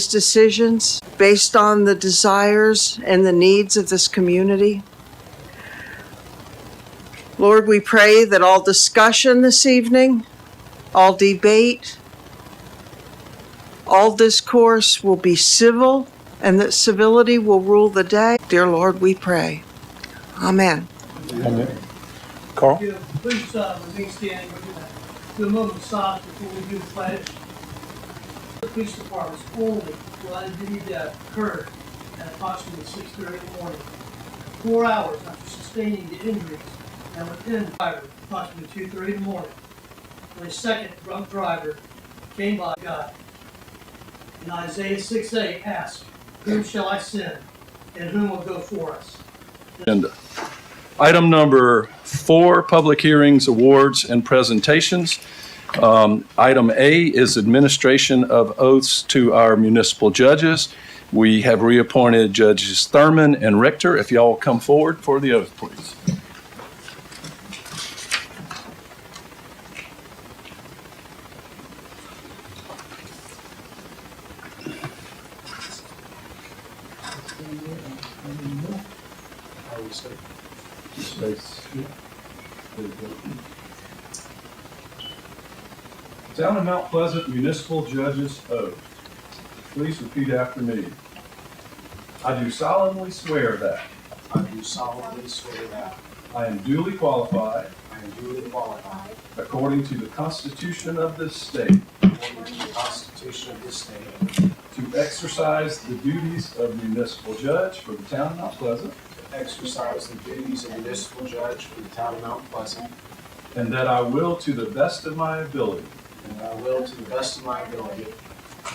decisions based on the desires and the needs of this community. Lord, we pray that all discussion this evening, all debate, all discourse will be civil and that civility will rule the day. Dear Lord, we pray. Amen. Amen. Carl? Please remain standing. We're going to do a moment of silence before we do the pledge. The police department's only line of duty death occurred at approximately 6:30 in the morning, 4 hours after sustaining the injuries and within approximately 2:30 in the morning, when a second drunk driver came by God. In Isaiah 6:8 asks, "Whom shall I send, and whom will go for us?" Agenda. Item number 4, public hearings, awards, and presentations. Item A is administration of oaths to our municipal judges. We have reappointed Judges Thurman and Richter. If y'all will come forward for the oath, please. Town of Mount Pleasant Municipal Judge's Oath. Please repeat after me. I do solemnly swear that I do solemnly swear that I am duly qualified, I am duly qualified, according to the Constitution of this state, according to the Constitution of this state, to exercise the duties of municipal judge for the town of Mount Pleasant, to exercise the duties of municipal judge for the town of Mount Pleasant, and that I will, to the best of my ability, and that I will, to the best of my ability,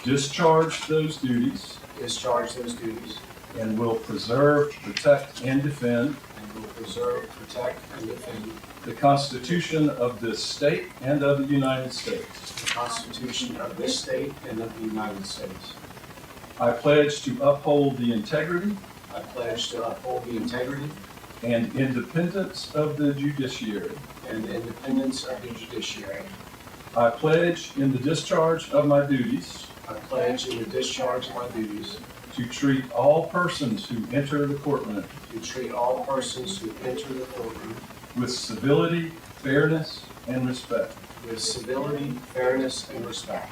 discharge those duties, discharge those duties, and will preserve, protect, and defend and will preserve, protect, and defend the Constitution of this state and of the United States. the Constitution of this state and of the United States. I pledge to uphold the integrity I pledge to uphold the integrity and independence of the judiciary. and the independence of the judiciary. I pledge in the discharge of my duties I pledge in the discharge of my duties to treat all persons who enter the courtroom to treat all persons who enter the courtroom with civility, fairness, and respect. with civility, fairness, and respect.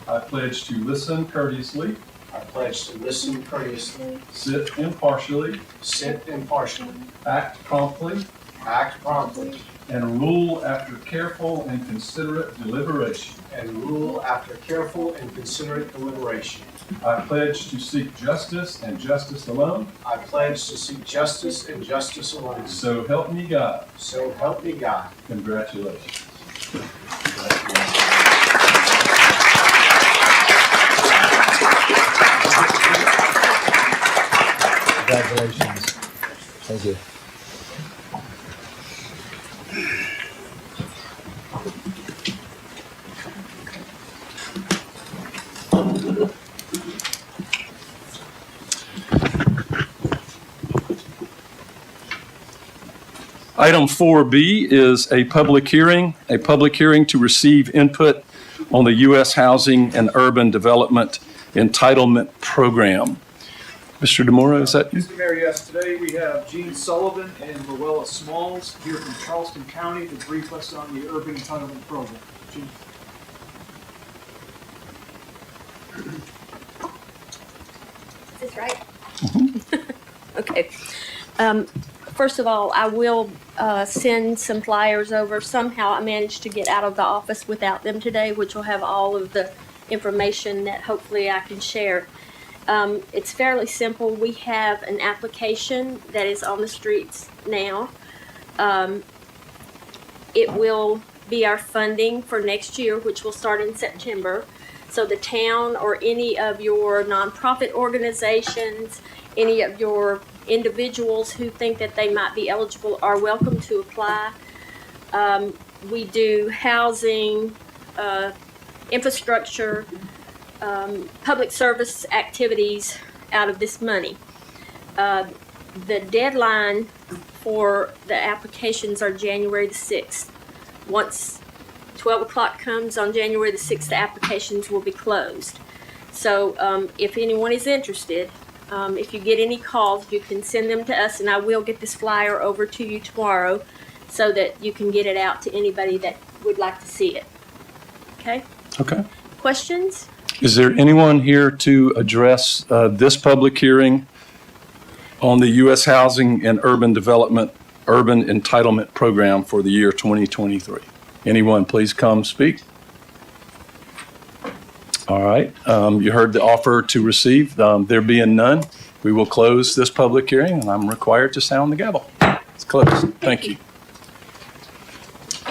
I pledge to listen courteously, I pledge to listen courteously, sit impartially, sit impartially, act promptly, act promptly, and rule after careful and considerate deliberation. and rule after careful and considerate deliberation. I pledge to seek justice and justice alone. I pledge to seek justice and justice alone. So help me God. So help me God. Congratulations. Congratulations. Thank you. Item 4B is a public hearing to receive input on the U.S. Housing and Urban Development Entitlement Program. Mr. DeMora, is that you? Mr. Mayor, yes, today we have Gene Sullivan and Luella Smalls here from Charleston County to brief us on the Urban Entitlement Program. Gene. Is this right? Okay. First of all, I will send some flyers over. Somehow I managed to get out of the office without them today, which will have all of the information that hopefully I can share. It's fairly simple. We have an application that is on the streets now. It will be our funding for next year, which will start in September. So the town or any of your nonprofit organizations, any of your individuals who think that they might be eligible are welcome to apply. We do housing, infrastructure, public service activities out of this money. The deadline for the applications are January the 6th. Once 12 o'clock comes on January the 6th, the applications will be closed. So if anyone is interested, if you get any calls, you can send them to us, and I will get this flyer over to you tomorrow so that you can get it out to anybody that would like to see it. Okay? Okay. Questions? Is there anyone here to address this public hearing on the U.S. Housing and Urban Development Urban Entitlement Program for the year 2023? Anyone, please come speak. All right. You heard the offer to receive. There being none, we will close this public hearing, and I'm required to sound the gavel. It's closed. Thank you.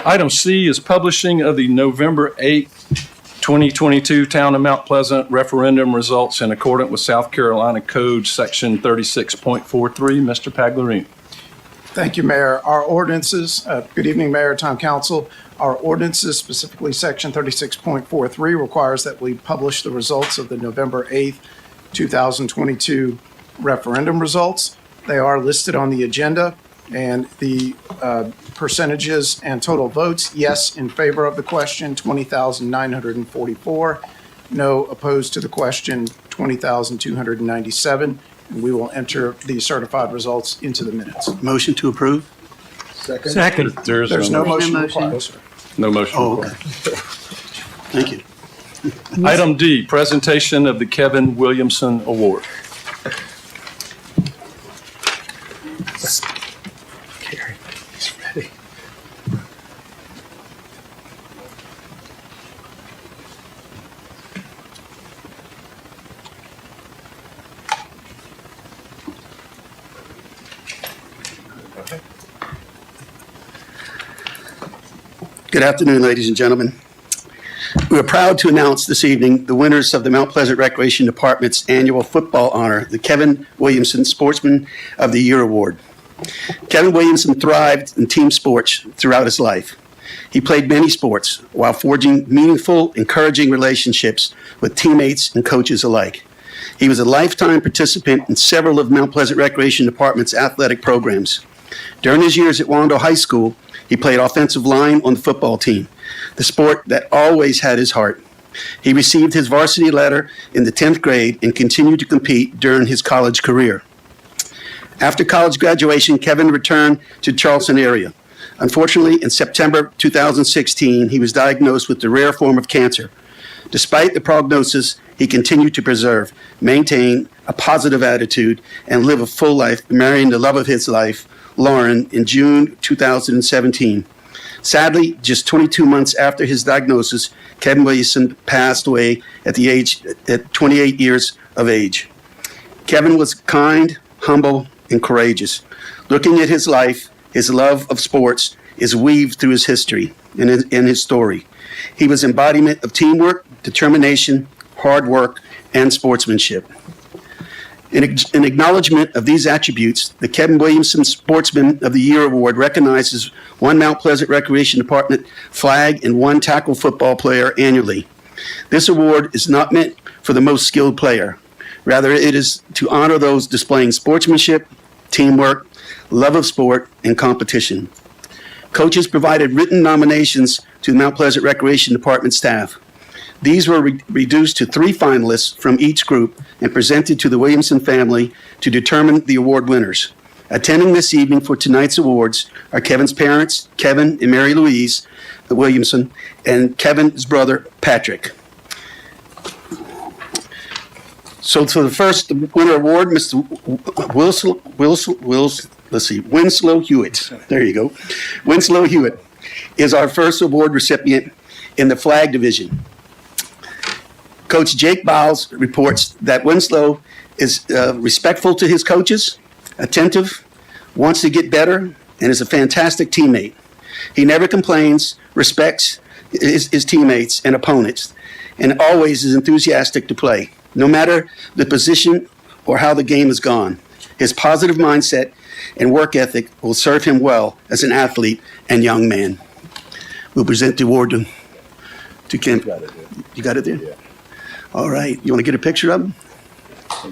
Item C is publishing of the November 8th, 2022 Town of Mount Pleasant referendum results in accordance with South Carolina Code Section 36.43. Mr. Paglarini. Thank you, Mayor. Our ordinances, good evening, Mayor, Town Council. Our ordinances, specifically Section 36.43, requires that we publish the results of the November 8th, 2022 referendum results. They are listed on the agenda, and the percentages and total votes: yes in favor of the question, 20,944; no opposed to the question, 20,297. And we will enter the certified results into the minutes. Motion to approve? Second. There's no motion motion. required, sir. No motion. Oh, okay. Thank you. Item D, presentation of the Kevin Williamson Award. Carrie, he's ready. Good afternoon, ladies and gentlemen. We are proud to announce this evening the winners of the Mount Pleasant Recreation Department's annual football honor, the Kevin Williamson Sportsman of the Year Award. Kevin Williamson thrived in team sports throughout his life. He played many sports while forging meaningful, encouraging relationships with teammates and coaches alike. He was a lifetime participant in several of Mount Pleasant Recreation Department's athletic programs. During his years at Wando High School, he played offensive line on the football team, the sport that always had his heart. He received his varsity letter in the 10th grade and continued to compete during his college career. After college graduation, Kevin returned to Charleston area. Unfortunately, in September 2016, he was diagnosed with the rare form of cancer. Despite the prognosis, he continued to preserve, maintain a positive attitude, and live a full life, marrying the love of his life, Lauren, in June 2017. Sadly, just 22 months after his diagnosis, Kevin Williamson passed away at 28 years of age. Kevin was kind, humble, and courageous. Looking at his life, his love of sports is weaved through his history and in his story. He was embodiment of teamwork, determination, hard work, and sportsmanship. In acknowledgement of these attributes, the Kevin Williamson Sportsman of the Year Award recognizes one Mount Pleasant Recreation Department flag and one tackle football player annually. This award is not meant for the most skilled player. Rather, it is to honor those displaying sportsmanship, teamwork, love of sport, and competition. Coaches provided written nominations to the Mount Pleasant Recreation Department staff. These were reduced to 3 finalists from each group and presented to the Williamson family to determine the award winners. Attending this evening for tonight's awards are Kevin's parents, Kevin and Mary Louise Williamson, and Kevin's brother, Patrick. So for the first winner award, Mr. Winslow Hewitt. There you go. Winslow Hewitt is our first award recipient in the flag division. Coach Jake Biles reports that Winslow is respectful to his coaches, attentive, wants to get better, and is a fantastic teammate. He never complains, respects his teammates and opponents, and always is enthusiastic to play, no matter the position or how the game has gone. His positive mindset and work ethic will serve him well as an athlete and young man. We'll present the award to Ken. You got it there? Yeah. All right. You want to get a picture of him? Go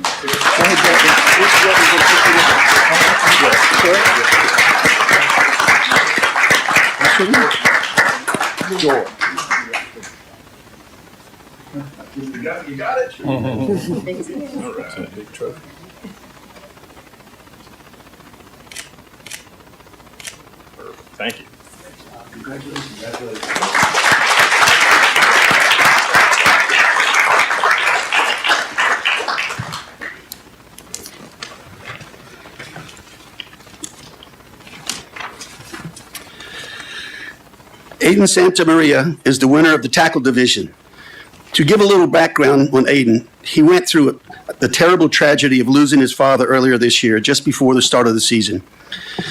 ahead, You got it? Big trophy. Thank you. Aiden Santa Maria is the winner of the tackle division. To give a little background on Aiden, he went through the terrible tragedy of losing his father earlier this year, just before the start of the season.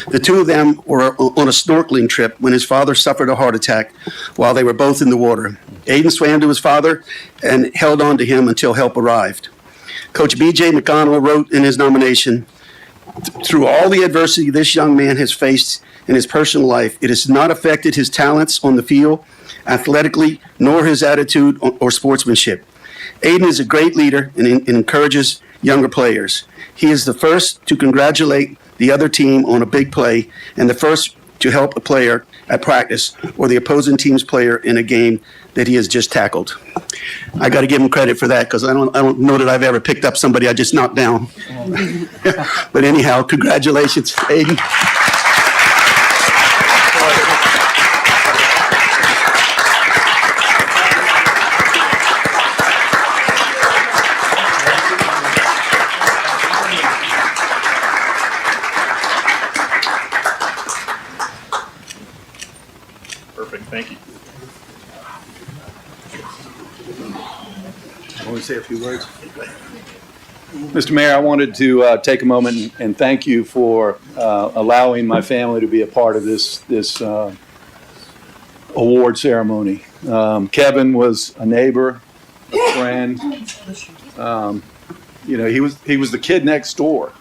The two of them were on a snorkeling trip when his father suffered a heart attack while they were both in the water. Aiden swam to his father and held on to him until help arrived. Coach B.J. McConnell wrote in his nomination, "Through all the adversity this young man has faced in his personal life, it has not affected his talents on the field, athletically, nor his attitude or sportsmanship. Aiden is a great leader and encourages younger players. He is the first to congratulate the other team on a big play and the first to help a player at practice or the opposing team's player in a game that he has just tackled." I got to give him credit for that because I don't know that I've ever picked up somebody I just knocked down. But anyhow, congratulations, Aiden. Perfect, thank you. I want to say a few words. Mr. Mayor, I wanted to take a moment and thank you for allowing my family to be a part of this award ceremony. Kevin was a neighbor, a friend. You know, he was the kid next door.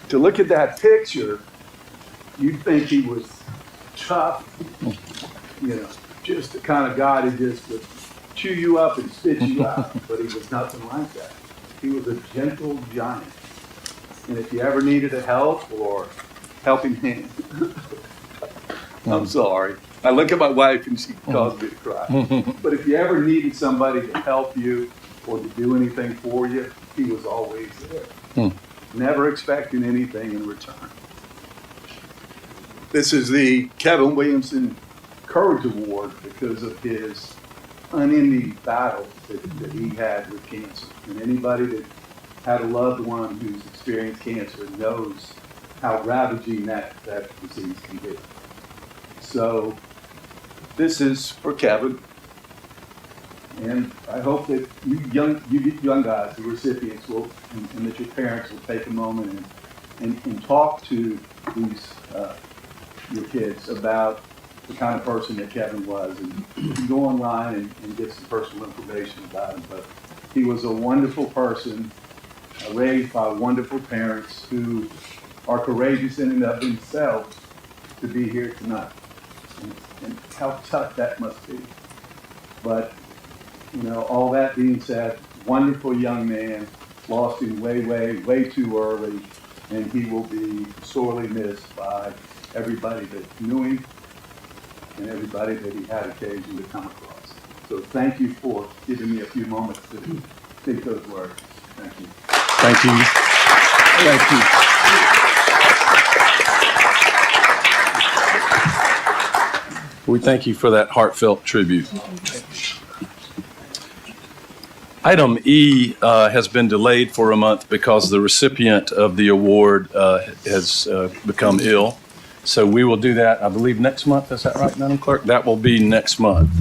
To look at that picture, you'd think he was tough, you know, just the kind of guy that just would chew you up and spit you out, but he was nothing like that. He was a gentle giant. And if you ever needed a help or helping hand, I'm sorry. I look at my wife and she caused me to cry. But if you ever needed somebody to help you or to do anything for you, he was always there. Never expecting anything in return. This is the Kevin Williamson Courage Award because of his unending battle that he had with cancer. And anybody that had a loved one who's experienced cancer knows how ravaging that disease can be. So this is for Kevin. And I hope that you young guys, the recipients, will, and that your parents will take a moment and talk to these your kids about the kind of person that Kevin was, and you can go online and get some personal information about him. But he was a wonderful person, raised by wonderful parents who are courageous in and of themselves to be here tonight. And how tough that must be. But, you know, all that being said, wonderful young man, lost him way too early, and he will be sorely missed by everybody that knew him and everybody that he had occasion to come across. So thank you for giving me a few moments to think those words. Thank you. Thank you. Thank you. We thank you for that heartfelt tribute. Item E has been delayed for a month because the recipient of the award has become ill. So we will do that, I believe, next month. Is that right, Madam Clerk? That will be next month.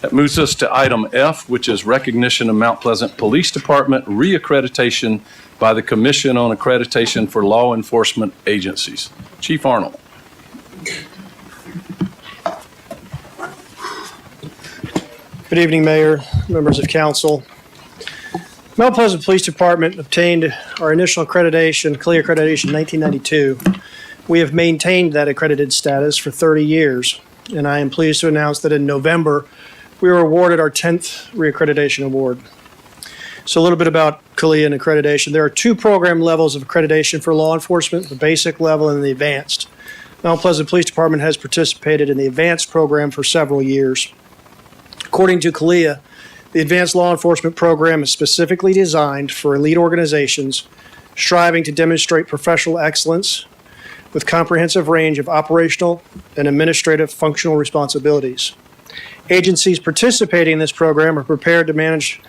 That moves us to item F, which is recognition of Mount Pleasant Police Department reaccreditation by the Commission on Accreditation for Law Enforcement Agencies. Chief Arnold. Good evening, Mayor, members of council. Mount Pleasant Police Department obtained our initial accreditation, CLIA accreditation, in 1992. We have maintained that accredited status for 30 years, and I am pleased to announce that in November, we were awarded our 10th reaccreditation award. So a little bit about CLIA and accreditation. There are two program levels of accreditation for law enforcement, the basic level and the advanced. Mount Pleasant Police Department has participated in the Advanced program for several years. According to CALEA, the Advanced Law Enforcement program is specifically designed for elite organizations striving to demonstrate professional excellence with comprehensive range of operational and administrative functional responsibilities. Agencies participating in this program are prepared to manage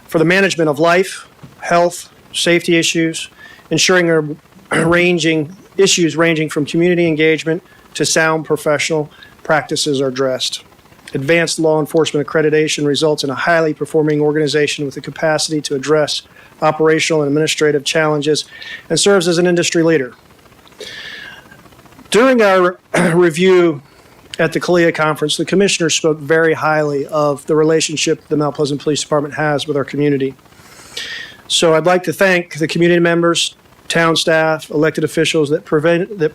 for the management of life, health, safety issues, ensuring issues ranging from community engagement to sound professional practices are addressed. Advanced law enforcement accreditation results in a highly performing organization with the capacity to address operational and administrative challenges and serves as an industry leader. During our review at the CALEA conference, the commissioners spoke very highly of the relationship the Mount Pleasant Police Department has with our community. So I'd like to thank the community members, town staff, elected officials that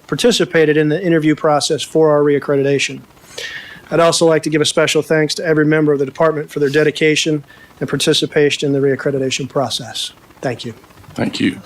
participated in the interview process for our reaccreditation. I'd also like to give a special thanks to every member of the department for their dedication and participation in the reaccreditation process. Thank you. Thank you.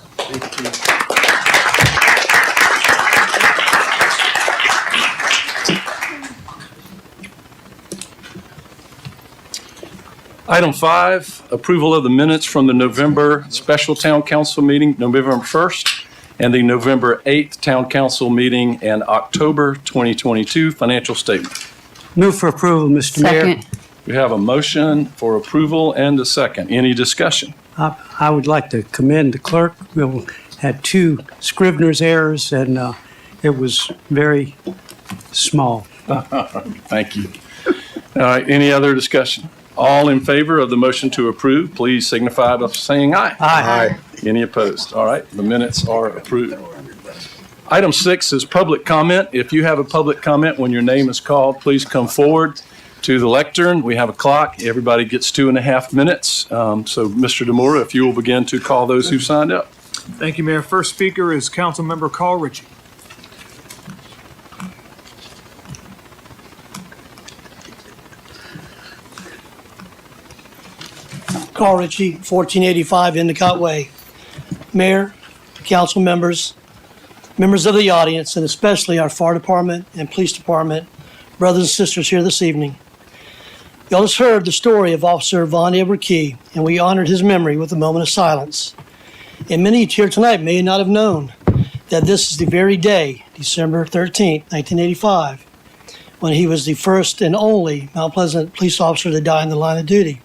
Item 5, approval of the minutes from the November special town council meeting, November 1st, and the November 8th town council meeting and October 2022 financial statement. Move for approval, Mr. Mayor. Second. We have a motion for approval and a second. Any discussion? I would like to commend the clerk. We had 2 Scrivener's errors, and it was very small. Thank you. All right, any other discussion? All in favor of the motion to approve, please signify by saying aye. Aye. Any opposed? All right, the minutes are approved. Item 6 is public comment. If you have a public comment when your name is called, please come forward to the lectern. We have a clock. Everybody gets 2.5 minutes. So, Mr. DeMora, if you will begin to call those who signed up. Thank you, Mayor. First speaker is Councilmember Carl Ritchie. Carl Ritchie, 1485 Endicott Way. Mayor, council members, members of the audience, and especially our fire department and police department, brothers and sisters here this evening. Y'all just heard the story of Officer Von Edward Key, and we honored his memory with a moment of silence. And many here tonight may not have known that this is the very day, December 13th, 1985, when he was the first and only Mount Pleasant police officer to die in the line of duty.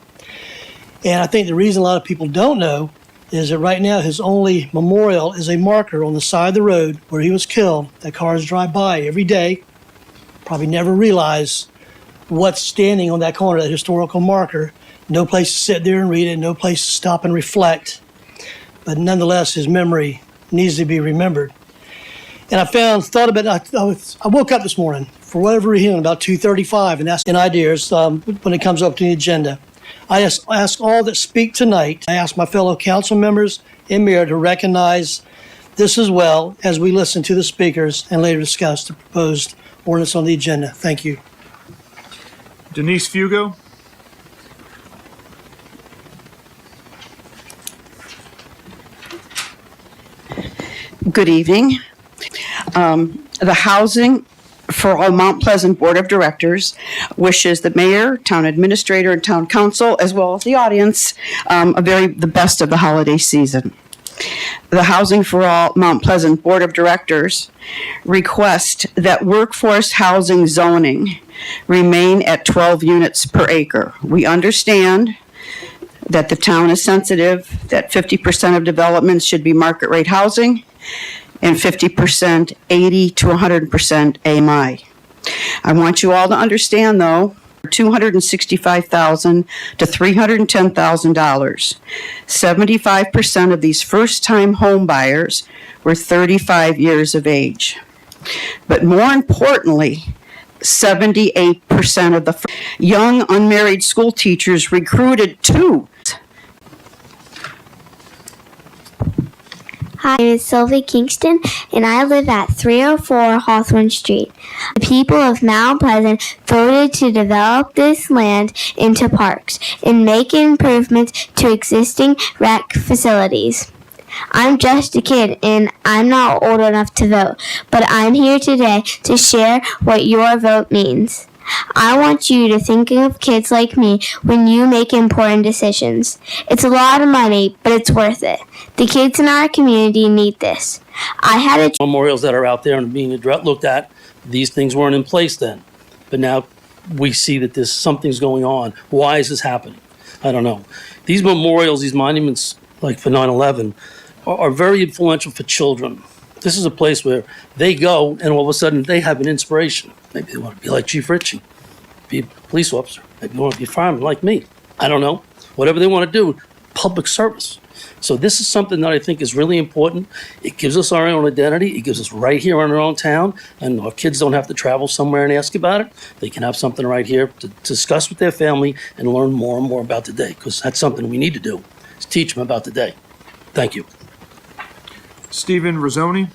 And I think the reason a lot of people don't know is that right now his only memorial is a marker on the side of the road where he was killed that cars drive by every day, probably never realize what's standing on that corner, that historical marker. No place to sit there and read it, no place to stop and reflect. But nonetheless, his memory needs to be remembered. And I woke up this morning for whatever reason about 2:35 and asked ideas when it comes up to the agenda. I ask all that speak tonight, I ask my fellow council members and mayor to recognize this as well as we listen to the speakers and later discuss the proposed ordinance on the agenda. Thank you. Denise Fugo. Good evening. The Housing for All Mount Pleasant Board of Directors wishes the mayor, town administrator, and town council, as well as the audience, the best of the holiday season. The Housing for All Mount Pleasant Board of Directors request that workforce housing zoning remain at 12 units per acre. We understand that the town is sensitive, that 50% of developments should be market rate housing, and 50% 80 to 100% AMI. I want you all to understand, though, $265,000 to $310,000. 75% of these first-time home buyers were 35 years of age. But more importantly, 78% of the young unmarried school teachers recruited to. Hi, my name is Sylvie Kingston, and I live at 304 Hawthorne Street. The people of Mount Pleasant voted to develop this land into parks and make improvements to existing rec facilities. I'm just a kid and I'm not old enough to vote, but I'm here today to share what your vote means. I want you to think of kids like me when you make important decisions. It's a lot of money, but it's worth it. The kids in our community need this. I had a memorials that are out there and being looked at. These things weren't in place then, but now we see that there's something's going on. Why is this happening? I don't know. These memorials, these monuments, like for 9/11, are very influential for children. This is a place where they go and all of a sudden they have an inspiration. Maybe they want to be like Chief Ritchie, be a police officer. Maybe they want to be a fireman like me. I don't know. Whatever they want to do, public service. So this is something that I think is really important. It gives us our own identity. It gives us right here in our own town. And our kids don't have to travel somewhere and ask about it. They can have something right here to discuss with their family and learn more and more about the day, because that's something we need to do, is teach them about the day. Thank you. Stephen Rizzoni.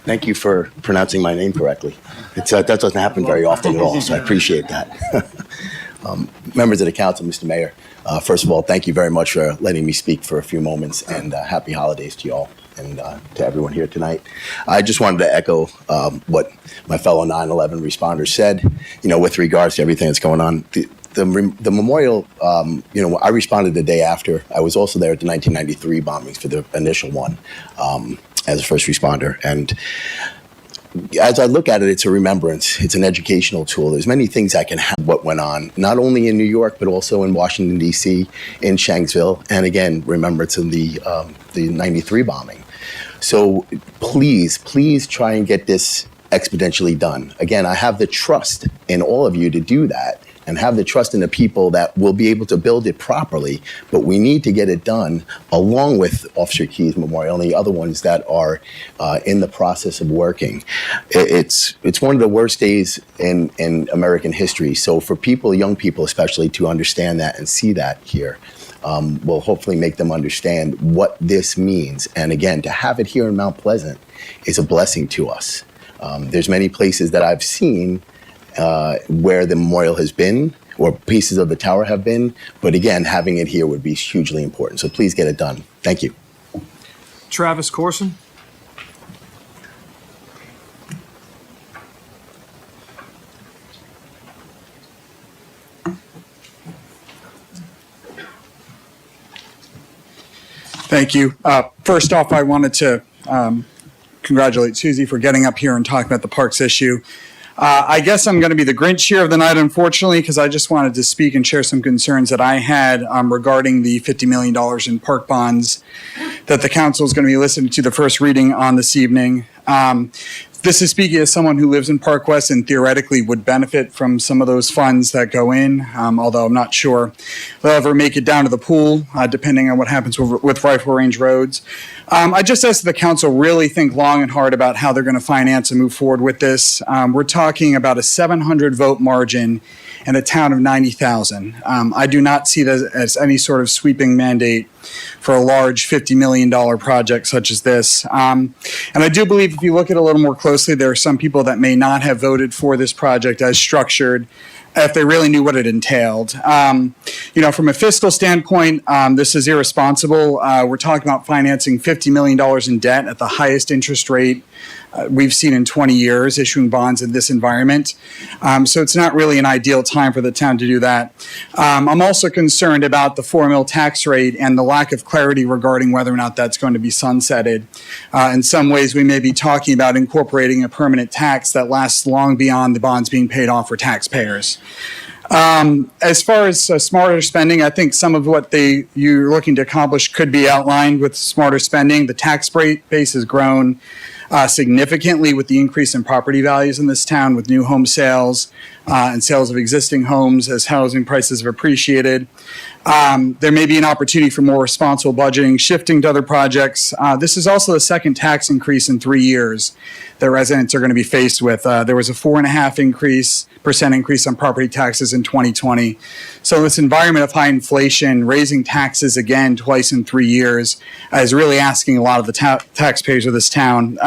Thank you for pronouncing my name correctly. That doesn't happen very often at all, so I appreciate that. Members of the council, Mr. Mayor, first of all, thank you very much for letting me speak for a few moments, and happy holidays to you all and to everyone here tonight. I just wanted to echo what my fellow 9/11 responders said, with regards to everything that's going on. The memorial, I responded the day after. I was also there at the 1993 bombings for the initial one as a first responder. And as I look at it, it's a remembrance. It's an educational tool. There's many things I can have what went on, not only in New York, but also in Washington, D.C., in Shanksville, and again, remembrance of the 93 bombing. So please try and get this exponentially done. Again, I have the trust in all of you to do that, and have the trust in the people that will be able to build it properly, but we need to get it done along with Officer Keyes Memorial and the other ones that are in the process of working. It's one of the worst days in American history. So for people, young people especially, to understand that and see that here will hopefully make them understand what this means. And again, to have it here in Mount Pleasant is a blessing to us. There's many places that I've seen where the memorial has been or pieces of the tower have been. But again, having it here would be hugely important. So please get it done. Thank you. Travis Corson. Thank you. First off, I wanted to congratulate Susie for getting up here and talking about the parks issue. I guess I'm going to be the Grinch here of the night, unfortunately, because I just wanted to speak and share some concerns that I had regarding the $50 million in park bonds that the council is going to be listening to the first reading on this evening. This is speaking as someone who lives in Park West and theoretically would benefit from some of those funds that go in, although I'm not sure they'll ever make it down to the pool, depending on what happens with Rifle Range roads. I just ask the council really think long and hard about how they're going to finance and move forward with this. We're talking about a 700 vote margin in a town of 90,000. I do not see that as any sort of sweeping mandate for a large $50 million project such as this. And I do believe if you look at it a little more closely, there are some people that may not have voted for this project as structured if they really knew what it entailed. From a fiscal standpoint, this is irresponsible. We're talking about financing $50 million in debt at the highest interest rate we've seen in 20 years, issuing bonds in this environment. So it's not really an ideal time for the town to do that. I'm also concerned about the 4 mil tax rate and the lack of clarity regarding whether or not that's going to be sunsetted. In some ways, we may be talking about incorporating a permanent tax that lasts long beyond the bonds being paid off for taxpayers. As far as smarter spending, I think some of what you're looking to accomplish could be outlined with smarter spending. The tax base has grown significantly with the increase in property values in this town with new home sales and sales of existing homes as housing prices have appreciated. There may be an opportunity for more responsible budgeting, shifting to other projects. This is also the second tax increase in 3 years that residents are going to be faced with. There was a 4.5% increase on property taxes in 2020. So this environment of high inflation, raising taxes again twice in 3 years is really asking a lot of the taxpayers of this town.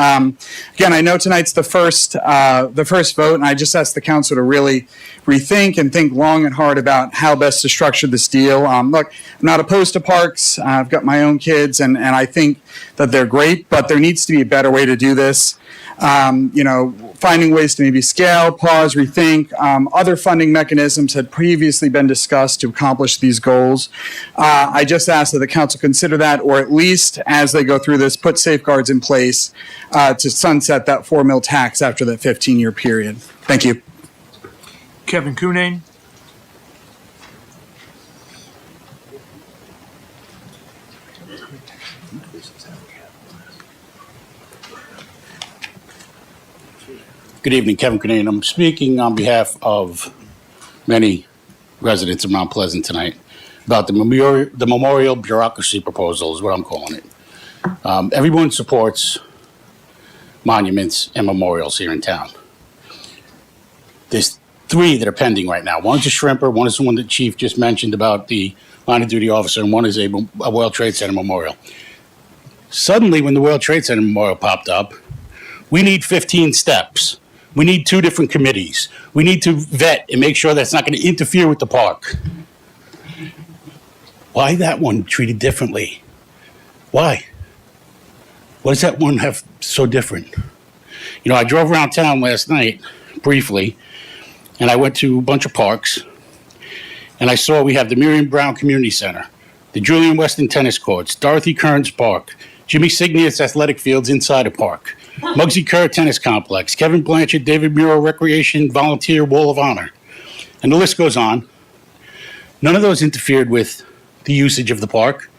Again, I know tonight's the first vote, and I just ask the council to really rethink and think long and hard about how best to structure this deal. Look, I'm not opposed to parks. I've got my own kids, and I think that they're great, but there needs to be a better way to do this. Finding ways to maybe scale, pause, rethink. Other funding mechanisms had previously been discussed to accomplish these goals. I just ask that the council consider that, or at least as they go through this, put safeguards in place to sunset that 4 mil tax after that 15-year period. Thank you. Kevin Cunane. Good evening, Kevin Cunane. I'm speaking on behalf of many residents of Mount Pleasant tonight about the memorial bureaucracy proposal is what I'm calling it. Everyone supports monuments and memorials here in town. There's 3 that are pending right now. One's a shrimper, one is the one that Chief just mentioned about the line of duty officer, and one is a World Trade Center memorial. Suddenly, when the World Trade Center memorial popped up, we need 15 steps. We need 2 different committees. We need to vet and make sure that's not going to interfere with the park. Why that one treated differently? Why? What does that one have so different? I drove around town last night briefly, and I went to a bunch of parks, and I saw we have the Miriam Brown Community Center, the Julian Weston Tennis Courts, Dorothy Kearns Park, Jimmy Signius Athletic Fields inside a park, Muggsy Kerr Tennis Complex, Kevin Blanchard, David Muro Recreation Volunteer Wall of Honor. And the list goes on. None of those interfered with the usage of the park.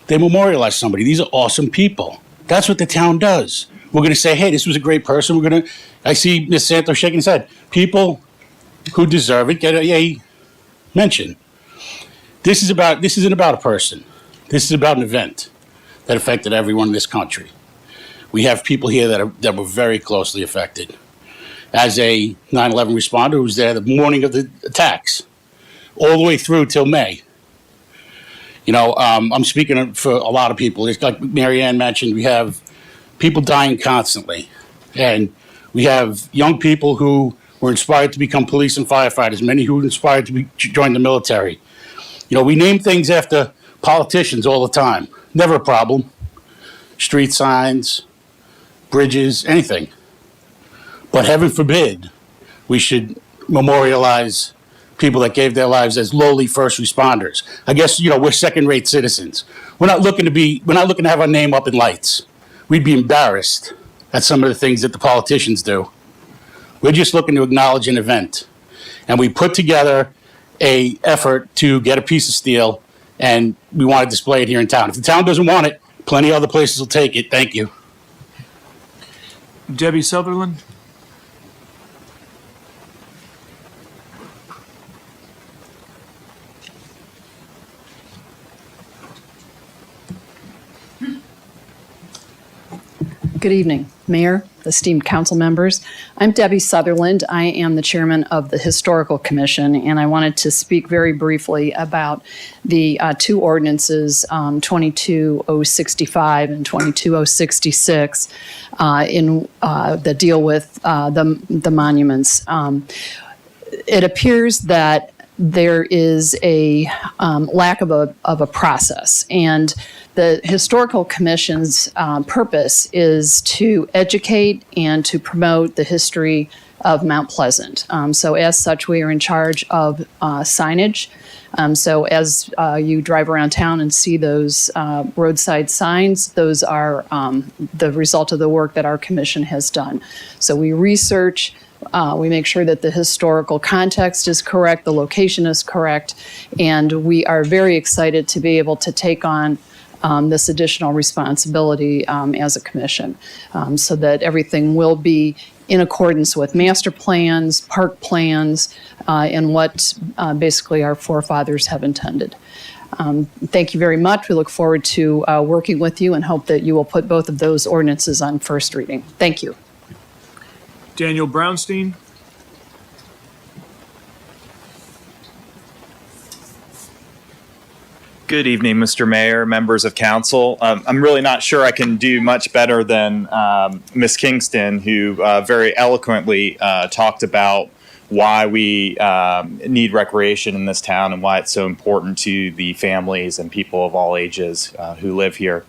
They memorialized somebody. These are awesome people. That's what the town does. We're going to say, hey, this was a great person. I see Ms. Santos shaking his head. People who deserve it get a mention. This isn't about a person. This is about an event that affected everyone in this country. We have people here that were very closely affected. As a 9/11 responder who was there the morning of the attacks, all the way through till May. I'm speaking for a lot of people. It's like Mary Ann mentioned, we have people dying constantly. And we have young people who were inspired to become police and firefighters, many who were inspired to join the military. We name things after politicians all the time. Never a problem. Street signs, bridges, anything. But heaven forbid we should memorialize people that gave their lives as lowly first responders. I guess, we're second-rate citizens. We're not looking to have our name up in lights. We'd be embarrassed at some of the things that the politicians do. We're just looking to acknowledge an event. And we put together a effort to get a piece of steel, and we want to display it here in town. If the town doesn't want it, plenty of other places will take it. Thank you. Debbie Sutherland. Good evening, Mayor, esteemed council members. I'm Debbie Sutherland. I am the chairman of the Historical Commission, and I wanted to speak very briefly about the 2 ordinances, 22065 and 22066, that deal with the monuments. It appears that there is a lack of a process, and the Historical Commission's purpose is to educate and to promote the history of Mount Pleasant. So as such, we are in charge of signage. So as you drive around town and see those roadside signs, those are the result of the work that our commission has done. So we research, we make sure that the historical context is correct, the location is correct, and we are very excited to be able to take on this additional responsibility as a commission, so that everything will be in accordance with master plans, park plans, and what basically our forefathers have intended. Thank you very much. We look forward to working with you and hope that you will put both of those ordinances on first reading. Thank you. Daniel Brownstein. Good evening, Mr. Mayor, members of council. I'm really not sure I can do much better than Ms. Kingston, who very eloquently talked about why we need recreation in this town and why it's so important to the families and people of all ages who live here.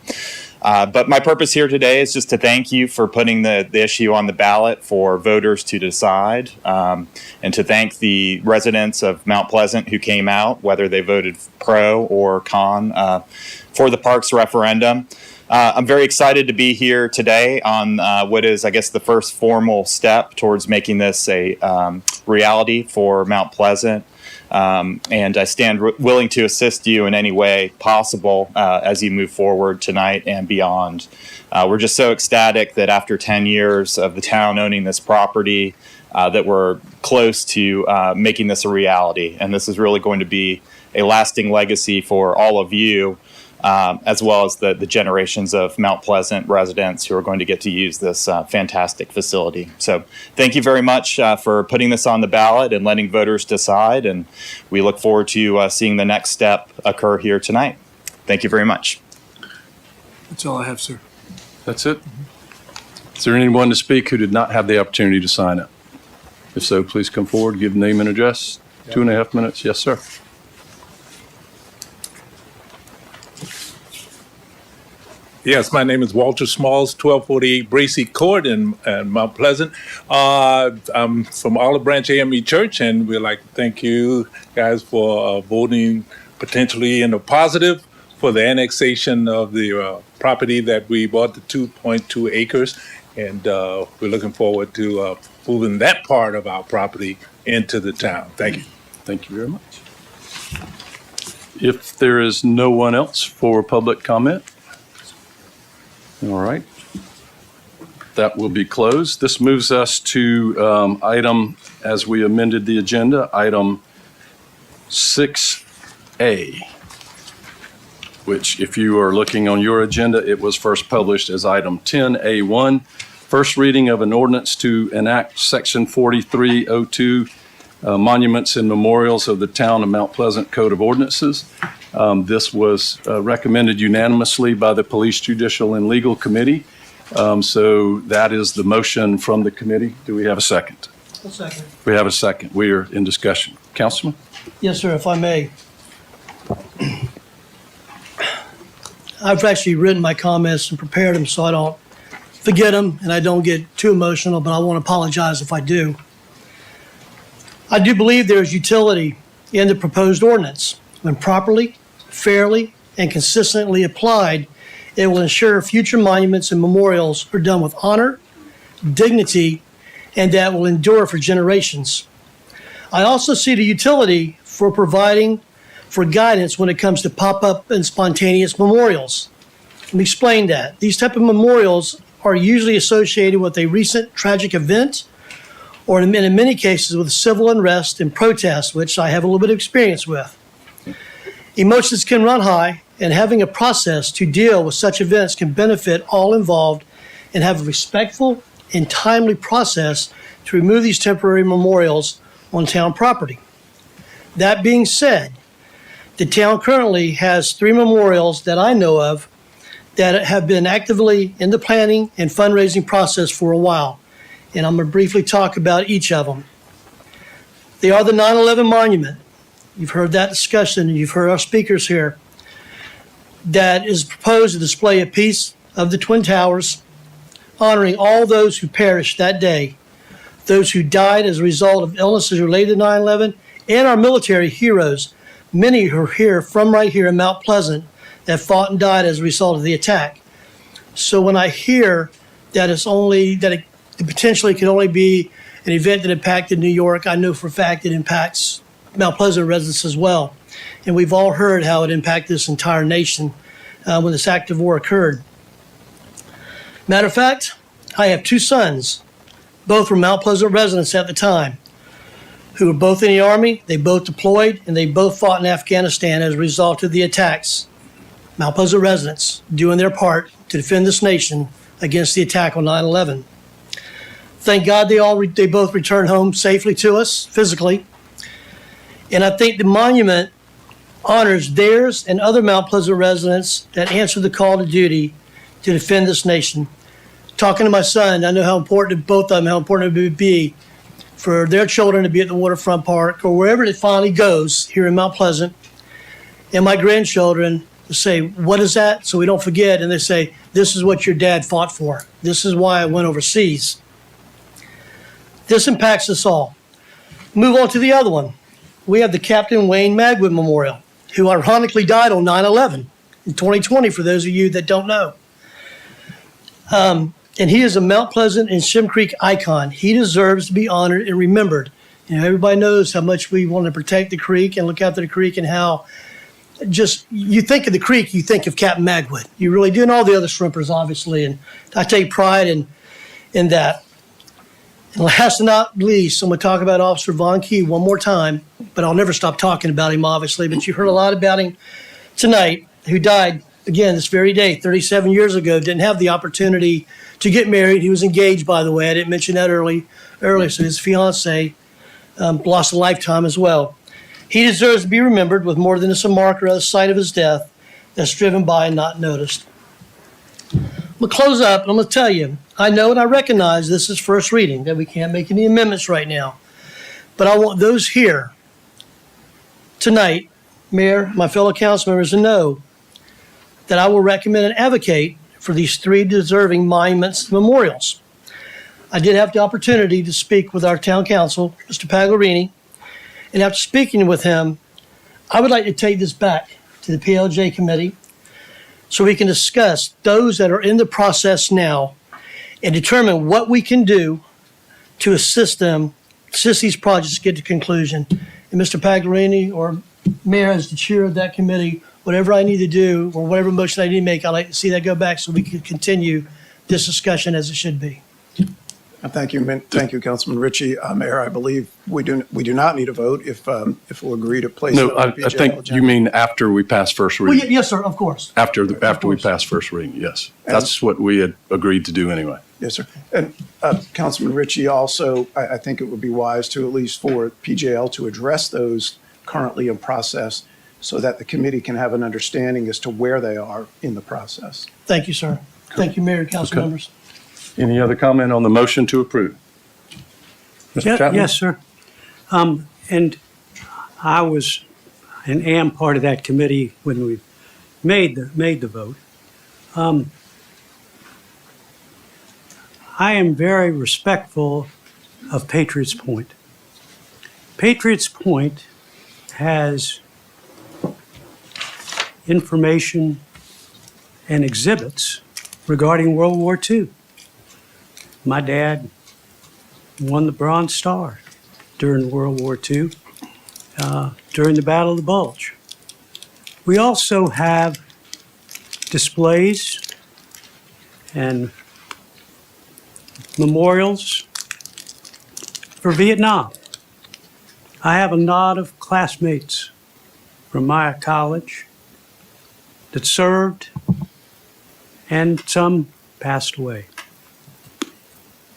But my purpose here today is just to thank you for putting the issue on the ballot for voters to decide, and to thank the residents of Mount Pleasant who came out, whether they voted pro or con, for the parks referendum. I'm very excited to be here today on what is, I guess, the first formal step towards making this a reality for Mount Pleasant. And I stand willing to assist you in any way possible as you move forward tonight and beyond. We're just so ecstatic that after 10 years of the town owning this property, that we're close to making this a reality. And this is really going to be a lasting legacy for all of you, as well as the generations of Mount Pleasant residents who are going to get to use this fantastic facility. So thank you very much for putting this on the ballot and letting voters decide. And we look forward to seeing the next step occur here tonight. Thank you very much. That's all I have, sir. That's it? Is there anyone to speak who did not have the opportunity to sign up? If so, please come forward, give name and address. 2.5 minutes. Yes, sir. Yes, my name is Walter Smalls, 1248 Bracy Court in Mount Pleasant. I'm from Olive Branch AME Church, and we'd like to thank you guys for voting potentially in the positive for the annexation of the property that we bought, the 2.2 acres. And we're looking forward to moving that part of our property into the town. Thank you. Thank you very much. If there is no one else for public comment, all right. That will be closed. This moves us to item, as we amended the agenda, item 6A, which if you are looking on your agenda, it was first published as item 10A1, first reading of an ordinance to enact section 4302, monuments and memorials of the Town of Mount Pleasant Code of Ordinances. This was recommended unanimously by the Police, Judicial, and Legal Committee. So that is the motion from the committee. Do we have a second? A second. We have a second. We are in discussion. Councilman? Yes, sir, if I may. I've actually written my comments and prepared them so I don't forget them and I don't get too emotional, but I won't apologize if I do. I do believe there is utility in the proposed ordinance. When properly, fairly, and consistently applied, it will ensure future monuments and memorials are done with honor, dignity, and that will endure for generations. I also see the utility for providing for guidance when it comes to pop-up and spontaneous memorials. Let me explain that. These type of memorials are usually associated with a recent tragic event or in many cases with civil unrest and protest, which I have a little bit of experience with. Emotions can run high, and having a process to deal with such events can benefit all involved and have a respectful and timely process to remove these temporary memorials on town property. That being said, the town currently has 3 memorials that I know of that have been actively in the planning and fundraising process for a while, and I'm going to briefly talk about each of them. They are the 9/11 monument. You've heard that discussion, and you've heard our speakers here. That is proposed to display a piece of the Twin Towers, honoring all those who perished that day, those who died as a result of illnesses related to 9/11, and our military heroes, many who are here from right here in Mount Pleasant, that fought and died as a result of the attack. So when I hear that it potentially could only be an event that impacted New York, I know for a fact it impacts Mount Pleasant residents as well. And we've all heard how it impacted this entire nation when this act of war occurred. Matter of fact, I have two sons, both were Mount Pleasant residents at the time, who were both in the Army, they both deployed, and they both fought in Afghanistan as a result of the attacks. Mount Pleasant residents doing their part to defend this nation against the attack on 9/11. Thank God they both returned home safely to us physically. And I think the monument honors theirs and other Mount Pleasant residents that answered the call to duty to defend this nation. Talking to my son, I know how important, both of them, how important it would be for their children to be at the waterfront park or wherever it finally goes here in Mount Pleasant, and my grandchildren to say, what is that? So we don't forget, and they say, this is what your dad fought for. This is why I went overseas. This impacts us all. Move on to the other one. We have the Captain Wayne Magwood Memorial, who ironically died on 9/11 in 2020, for those of you that don't know. And he is a Mount Pleasant and Shem Creek icon. He deserves to be honored and remembered. You know, everybody knows how much we want to protect the creek and look after the creek, and how just, you think of the creek, you think of Captain Magwood. You really do, and all the other shrimpers, obviously. And I take pride in that. And last but not least, I'm going to talk about Officer Von Key one more time, but I'll never stop talking about him, obviously. But you heard a lot about him tonight, who died, again, this very day, 37 years ago. Didn't have the opportunity to get married. He was engaged, by the way. I didn't mention that earlier. So his fiance lost a lifetime as well. He deserves to be remembered with more than just a marker at the site of his death that's driven by and not noticed. I'm going to close up, and I'm going to tell you, I know and I recognize this is first reading, that we can't make any amendments right now. But I want those here tonight, Mayor, my fellow council members, to know that I will recommend and advocate for these three deserving monuments and memorials. I did have the opportunity to speak with our town council, Mr. Pagliarini, and after speaking with him, I would like to take this back to the PLJ committee so we can discuss those that are in the process now and determine what we can do to assist these projects get to conclusion. And Mr. Pagliarini, or Mayor, as the chair of that committee, whatever I need to do or whatever motion I need to make, I'd like to see that go back so we can continue this discussion as it should be. Thank you, Councilman Ritchie. Mayor, I believe we do not need a vote if we'll agree to place it No, on the I PJL think agenda. you mean after we pass first Well, reading. yes, sir, of course. After we pass first reading, yes. That's what we had agreed to do anyway. Yes, sir. And Councilman Ritchie, also, I think it would be wise to, at least for PJL, to address those currently in process so that the committee can have an understanding as to where they are in the process. Thank you, sir. Thank you, Mayor, council Okay. members. Any other comment on the motion to approve? Mr. Chapman? Yes, sir. And I was and am part of that committee when we made the vote. I am very respectful of Patriots Point. Patriots Point has information and exhibits regarding World War II. My dad won the Bronze Star during World War II, during the Battle of the Bulge. We also have displays and memorials for Vietnam. I have a lot of classmates from my college that served, and some passed away.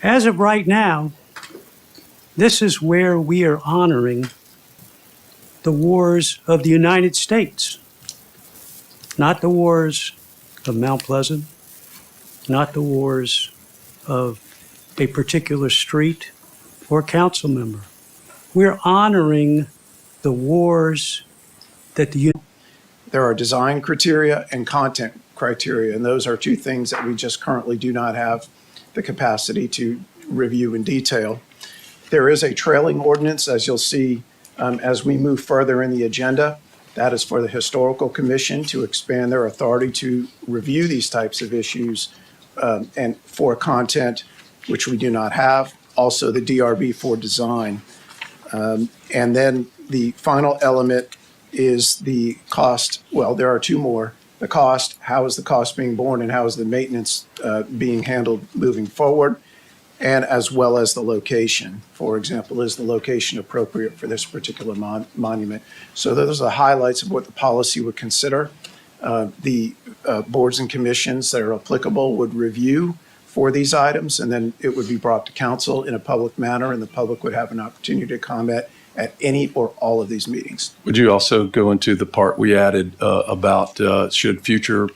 As of right now, this is where we are honoring the wars of the United States, not the wars of Mount Pleasant, not the wars of a particular street or council member. We're honoring the wars that There are design criteria and content criteria, and those are two things that we just currently do not have the capacity to review in detail. There is a trailing ordinance, as you'll see, as we move further in the agenda. That is for the Historical Commission to expand their authority to review these types of issues, and for content, which we do not have. Also, the DRB for design. And then the final element is the cost. Well, there are two more, the cost, how is the cost being borne, and how is the maintenance being handled moving forward, and as well as the location. For example, is the location appropriate for this particular monument? So those are the highlights of what the policy would consider. The boards and commissions that are applicable would review for these items, and then it would be brought to council in a public manner, and the public would have an opportunity to comment at any or all of these meetings. Would you also go into the part we added about should future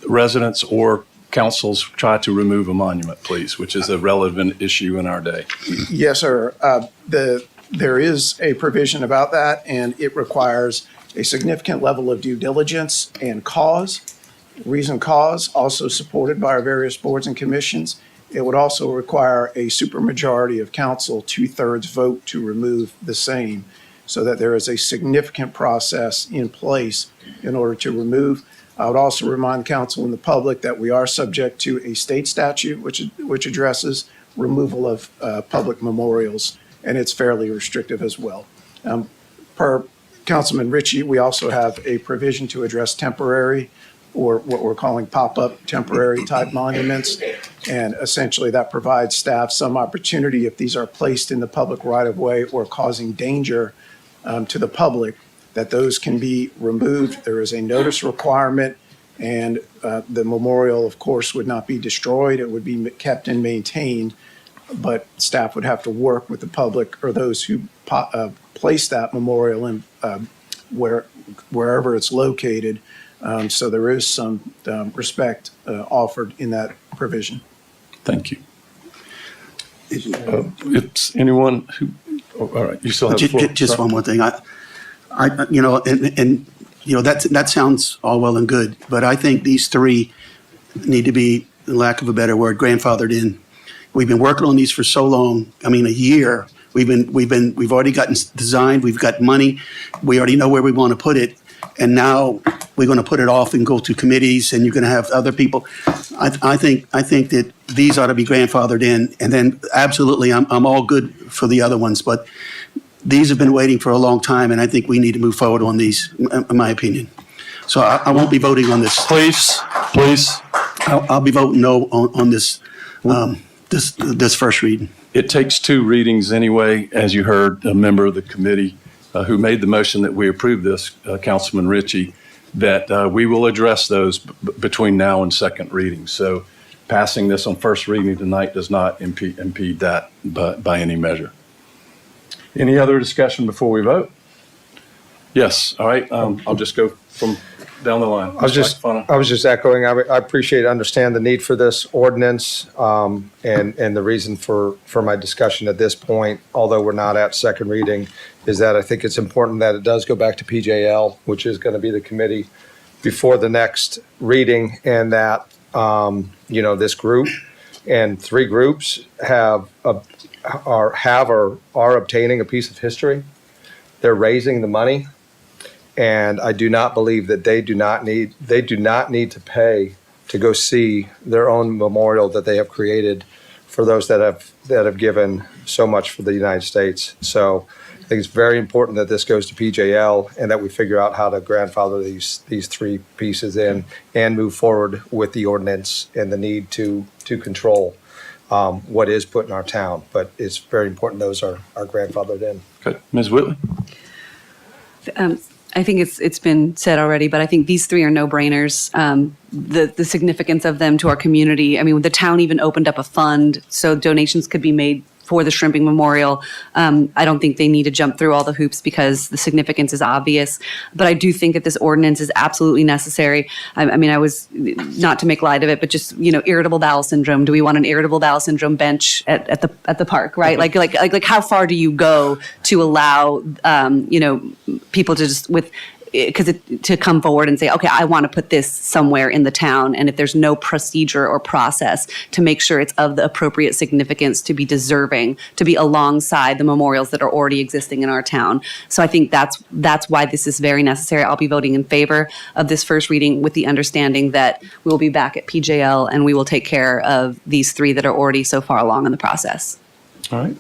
residents or councils try to remove a monument, please, which is a relevant issue in our day? Yes, sir. There is a provision about that, and it requires a significant level of due diligence and cause, reason cause, also supported by our various boards and commissions. It would also require a supermajority of council, 2/3 vote to remove the same, so that there is a significant process in place in order to remove. I would also remind council and the public that we are subject to a state statute which addresses removal of public memorials, and it's fairly restrictive as well. Per Councilman Ritchie, we also have a provision to address temporary, or what we're calling pop-up temporary type monuments. And essentially that provides staff some opportunity, if these are placed in the public right-of-way or causing danger to the public, that those can be removed. There is a notice requirement, and the memorial, of course, would not be destroyed. It would be kept and maintained, but staff would have to work with the public or those who place that memorial in wherever it's located. So there is some respect offered in that provision. Thank you. It's anyone who, all right, you still have the floor. Just one more thing. That sounds all well and good, but I think these three need to be, in lack of a better word, grandfathered in. We've been working on these for so long. I mean, a year. We've already gotten designed. We've got money. We already know where we want to put it. And now we're going to put it off and go to committees, and you're going to have other people. I think that these ought to be grandfathered in, and then absolutely, I'm all good for the other ones, but these have been waiting for a long time, and I think we need to move forward on these, in my opinion. So I won't be voting on this. Please. I'll be voting no on this, this first reading. It takes two readings anyway, as you heard a member of the committee who made the motion that we approve this, Councilman Ritchie, that we will address those between now and second reading. So passing this on first reading tonight does not impede that by any measure. Any other discussion before we vote? Yes, all right, I'll just go from down the line. I was just echoing, I appreciate, understand the need for this ordinance, and the reason for my discussion at this point, although we're not at second reading, is that I think it's important that it does go back to PJL, which is going to be the committee before the next reading, and that, this group and three groups are obtaining a piece of history. They're raising the money. And I do not believe that they do not need to pay to go see their own memorial that they have created for those that have given so much for the United States. So I think it's very important that this goes to PJL and that we figure out how to grandfather these three pieces in and move forward with the ordinance and the need to control what is put in our town. But it's very important those are grandfathered in. Okay, Ms. Whitley. I think it's been said already, but I think these three are no-brainers. The significance of them to our community. I mean, the town even opened up a fund so donations could be made for the Shrimping Memorial. I don't think they need to jump through all the hoops because the significance is obvious. But I do think that this ordinance is absolutely necessary. I mean, I was, not to make light of it, but just, irritable bowel syndrome. Do we want an irritable bowel syndrome bench at the park, right? Like how far do you go to allow, people to just to come forward and say, okay, I want to put this somewhere in the town. And if there's no procedure or process to make sure it's of the appropriate significance to be deserving, to be alongside the memorials that are already existing in our town. So I think that's why this is very necessary. I'll be voting in favor of this first reading with the understanding that we will be back at PJL and we will take care of these three that are already so far along in the process. All right.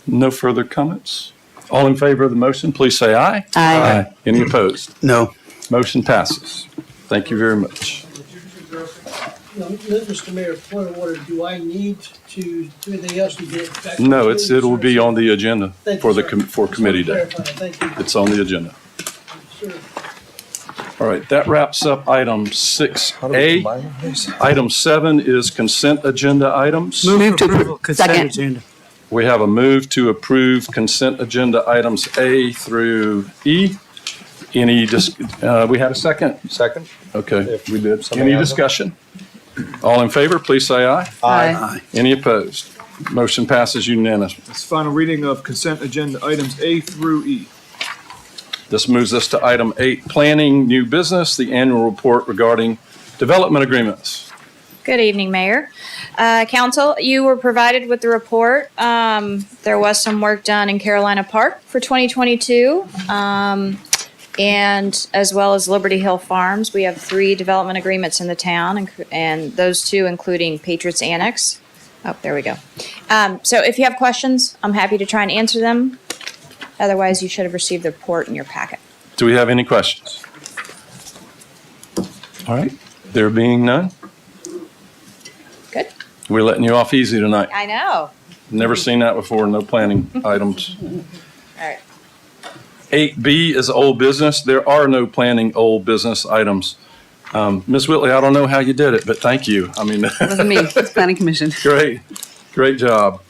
No further comments? All in favor of the motion, please say aye. Aye. Any opposed? No. Motion passes. Thank you very much. Mr. Mayor, point of order, do I need to do anything else to get back? No, it will be on the agenda Thank for you, the, sir. for committee day. Thank you. It's on the agenda. Sure. All right, that wraps up item 6A. Item 7 is consent agenda items. Move to approve consent Second. agenda. We have a move to approve consent agenda items A through E. We had a second? Second? Okay, If we did. somebody Any has them. discussion? All in favor, please say aye. Aye. Any opposed? Motion passes unanimously. It's final reading of consent agenda items A through E. This moves us to item 8, planning new business, the annual report regarding development agreements. Good evening, Mayor. Council, you were provided with the report. There was some work done in Carolina Park for 2022, and as well as Liberty Hill Farms. We have 3 development agreements in the town, and those 2 including Patriots Annex. Oh, there we go. So if you have questions, I'm happy to try and answer them. Otherwise, you should have received the report in your packet. Do we have any questions? All right, there being none, Good. we're letting you off easy tonight. I know. Never seen that before, no planning items. All right. 8B is old business. There are no planning old business items. Ms. Whitley, I don't know how you did it, but thank you. I mean, It wasn't me, it's planning commission. great job.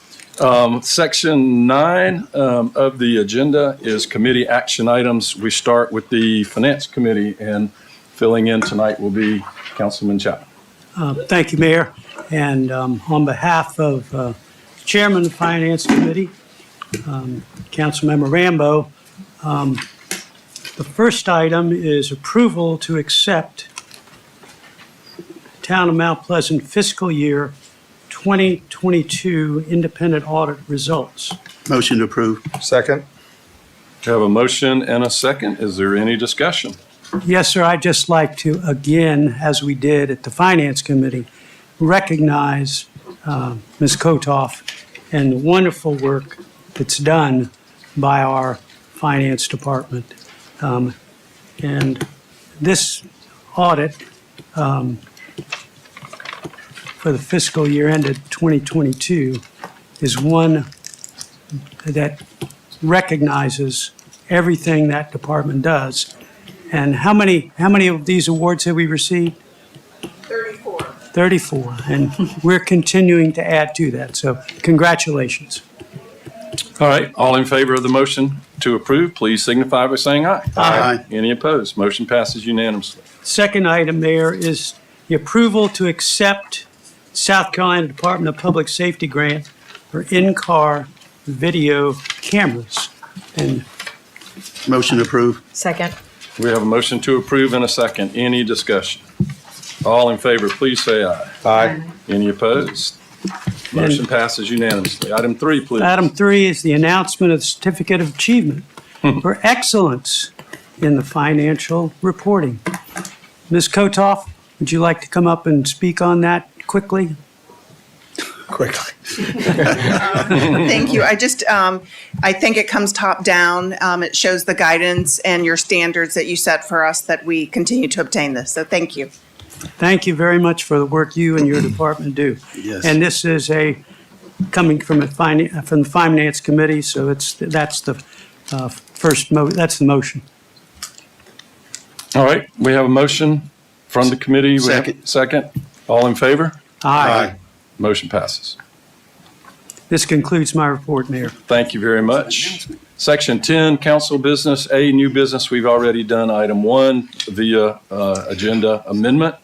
Section 9 of the agenda is committee action items. We start with the Finance Committee, and filling in tonight will be Councilman Chapman. Thank you, Mayor. And on behalf of Chairman of the Finance Committee, Councilmember Rambo, the first item is approval to accept Town of Mount Pleasant fiscal year 2022 independent audit results. Motion to approve. Second? We have a motion and a second. Is there any discussion? Yes, sir. I'd just like to, again, as we did at the Finance Committee, recognize Ms. Kotoff and the wonderful work that's done by our Finance Department. And this audit for the fiscal year ended 2022 is one that recognizes everything that department does. And how many of these awards have we received? 34. 34, and we're continuing to add to that, so congratulations. All right, all in favor of the motion to approve, please signify by saying aye. Aye. Any opposed? Motion passes unanimously. Second item, Mayor, is the approval to accept South Carolina Department of Public Safety grant for in-car video cameras. And Motion to approve. Second. We have a motion to approve and a second. Any discussion? All in favor, please say aye. Aye. Any opposed? Motion passes unanimously. Item 3, please. Item 3 is the announcement of the Certificate of Achievement for Excellence in the Financial Reporting. Ms. Kotoff, would you like to come up and speak on that quickly? Quickly. Thank you. I think it comes top down. It shows the guidance and your standards that you set for us that we continue to obtain this. So thank you. Thank you very much for the work you and your department do. Yes. And this is coming from the Finance Committee, so that's the that's the motion. All right, we have a motion from the committee. We have- Second. Second. All in favor? Aye. Motion passes. This concludes my report, Mayor. Thank you very much. Section 10, council business. A, new business. We've already done item 1 via agenda amendment.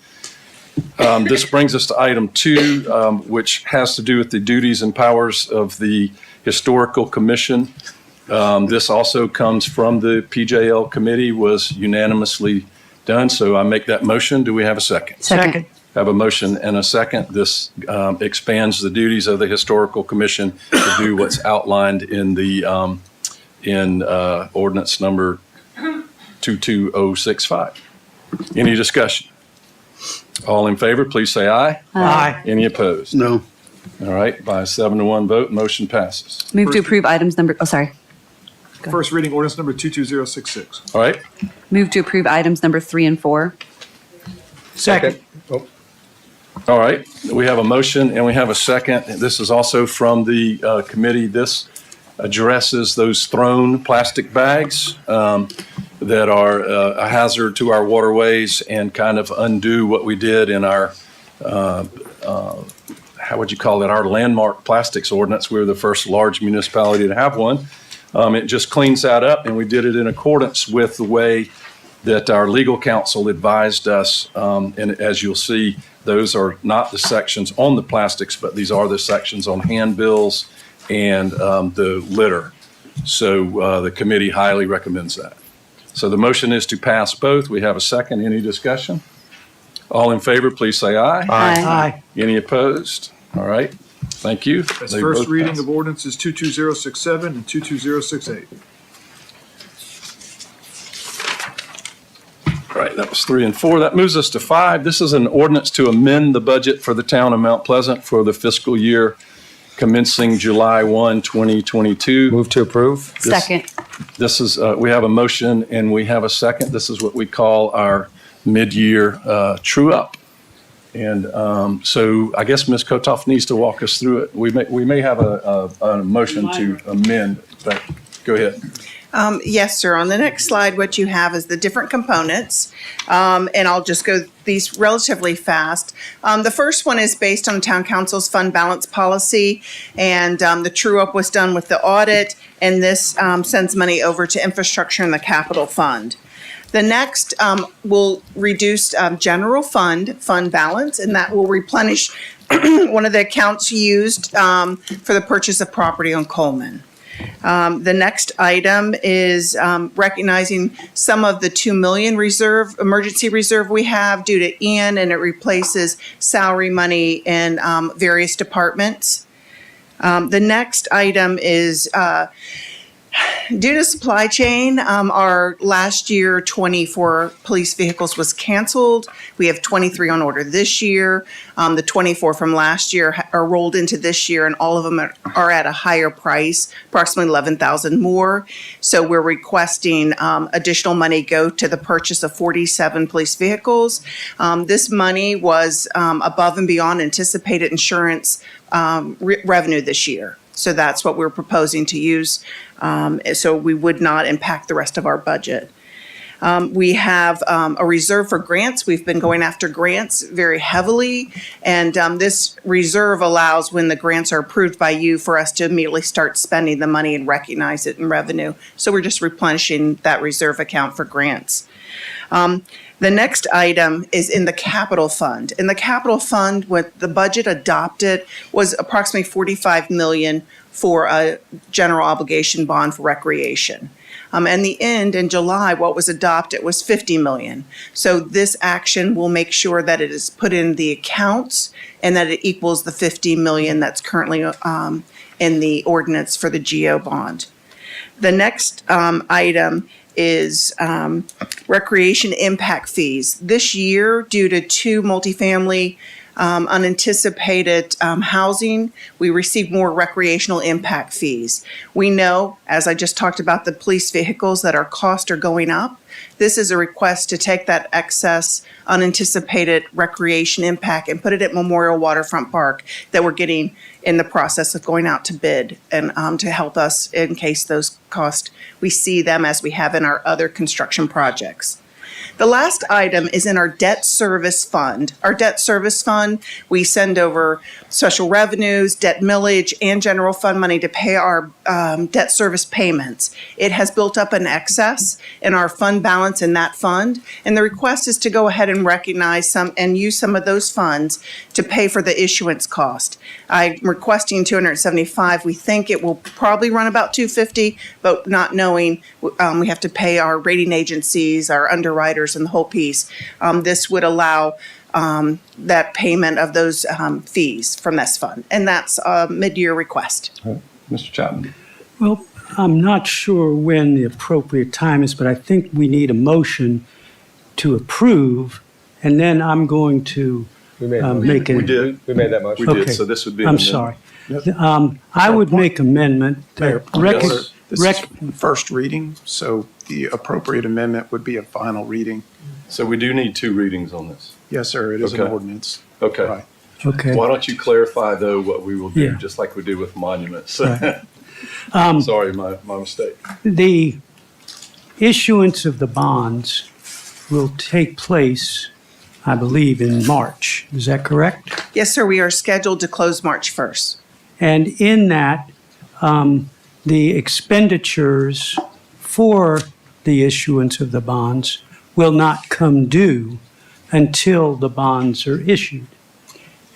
This brings us to item 2, which has to do with the duties and powers of the Historical Commission. This also comes from the PJL committee, was unanimously done, so I make that motion. Do we have a second? Second. Have a motion and a second. This expands the duties of the Historical Commission to do what's outlined in the ordinance number 22065. Any discussion? All in favor, please say aye. Aye. Any opposed? No. All right, by a 7-1 vote, motion passes. Move to approve items number, oh, sorry. First reading ordinance number 22066. All right, Move to approve items number 3 and 4. Second. Oh, All right, we have a motion and we have a second. This is also from the committee. This addresses those thrown plastic bags that are a hazard to our waterways and kind of undo what we did in our, how would you call it, our landmark plastics ordinance. We were the first large municipality to have one. It just cleans that up, and we did it in accordance with the way that our legal counsel advised us. And as you'll see, those are not the sections on the plastics, but these are the sections on handbills and the litter. So the committee highly recommends that. So the motion is to pass both. We have a second. Any discussion? All in favor, please say aye. Aye. Any opposed? All right. Thank you. That's They first both reading pass. of ordinances 22067 and 22068. All right, that was 3 and 4. That moves us to 5. This is an ordinance to amend the budget for the town of Mount Pleasant for the fiscal year commencing July 1, 2022. Move to approve. Second. This is, we have a motion and we have a second. This is what we call our mid-year true-up. And so I guess Ms. Kotoff needs to walk us through it. We may have a motion to amend, but go ahead. Yes, sir. On the next slide, what you have is the different components. And I'll just go these relatively fast. The first one is based on Town Council's fund balance policy. And the true up was done with the audit. And this sends money over to infrastructure and the capital fund. The next will reduce general fund balance, and that will replenish one of the accounts used for the purchase of property on Coleman. The next item is recognizing some of the 2 million reserve, emergency reserve we have due to Ian, and it replaces salary money in various departments. The next item is due to supply chain, our last year 24 police vehicles was canceled. We have 23 on order this year. The 24 from last year are rolled into this year, and all of them are at a higher price, approximately $11,000 more. So we're requesting additional money go to the purchase of 47 police vehicles. This money was above and beyond anticipated insurance revenue this year. So that's what we're proposing to use, so we would not impact the rest of our budget. We have a reserve for grants. We've been going after grants very heavily, and this reserve allows, when the grants are approved by you, for us to immediately start spending the money and recognize it in revenue. So we're just replenishing that reserve account for grants. The next item is in the capital fund. In the capital fund, what the budget adopted was approximately $45 million for a general obligation bond for recreation. And the end in July, what was adopted was $50 million. So this action will make sure that it is put in the accounts and that it equals the $50 million that's currently in the ordinance for the GO bond. The next item is recreation impact fees. This year, due to 2 multifamily unanticipated housing, we received more recreational impact fees. We know, as I just talked about the police vehicles, that our costs are going up. This is a request to take that excess unanticipated recreation impact and put it at Memorial Waterfront Park that we're getting in the process of going out to bid, and to help us in case those costs, we see them as we have in our other construction projects. The last item is in our debt service fund. Our debt service fund, we send over special revenues, debt millage, and general fund money to pay our debt service payments. It has built up an excess in our fund balance in that fund, and the request is to go ahead and recognize some and use some of those funds to pay for the issuance cost. I'm requesting $275. We think it will probably run about $250, but not knowing, we have to pay our rating agencies, our underwriters, and the whole piece. This would allow that payment of those fees from this fund, and that's a mid-year request. Mr. Chapman. Well, I'm not sure when the appropriate time is, but I think we need a motion to approve, and then I'm going to make it. We did. We made that motion. We did, Okay. so this would be an I'm amendment. sorry. I would make amendment that This is first reading, so the appropriate amendment would be a final reading. So we do need 2 readings on this. Yes, sir, it is an Okay. ordinance. Okay. Right. Okay. Why don't you clarify, though, what we will do, Yeah. just like we do with monuments? Right. Sorry, my mistake. The issuance of the bonds will take place, I believe, in March. Is that correct? Yes, sir, we are scheduled to close March 1st. And in that, the expenditures for the issuance of the bonds will not come due until the bonds are issued.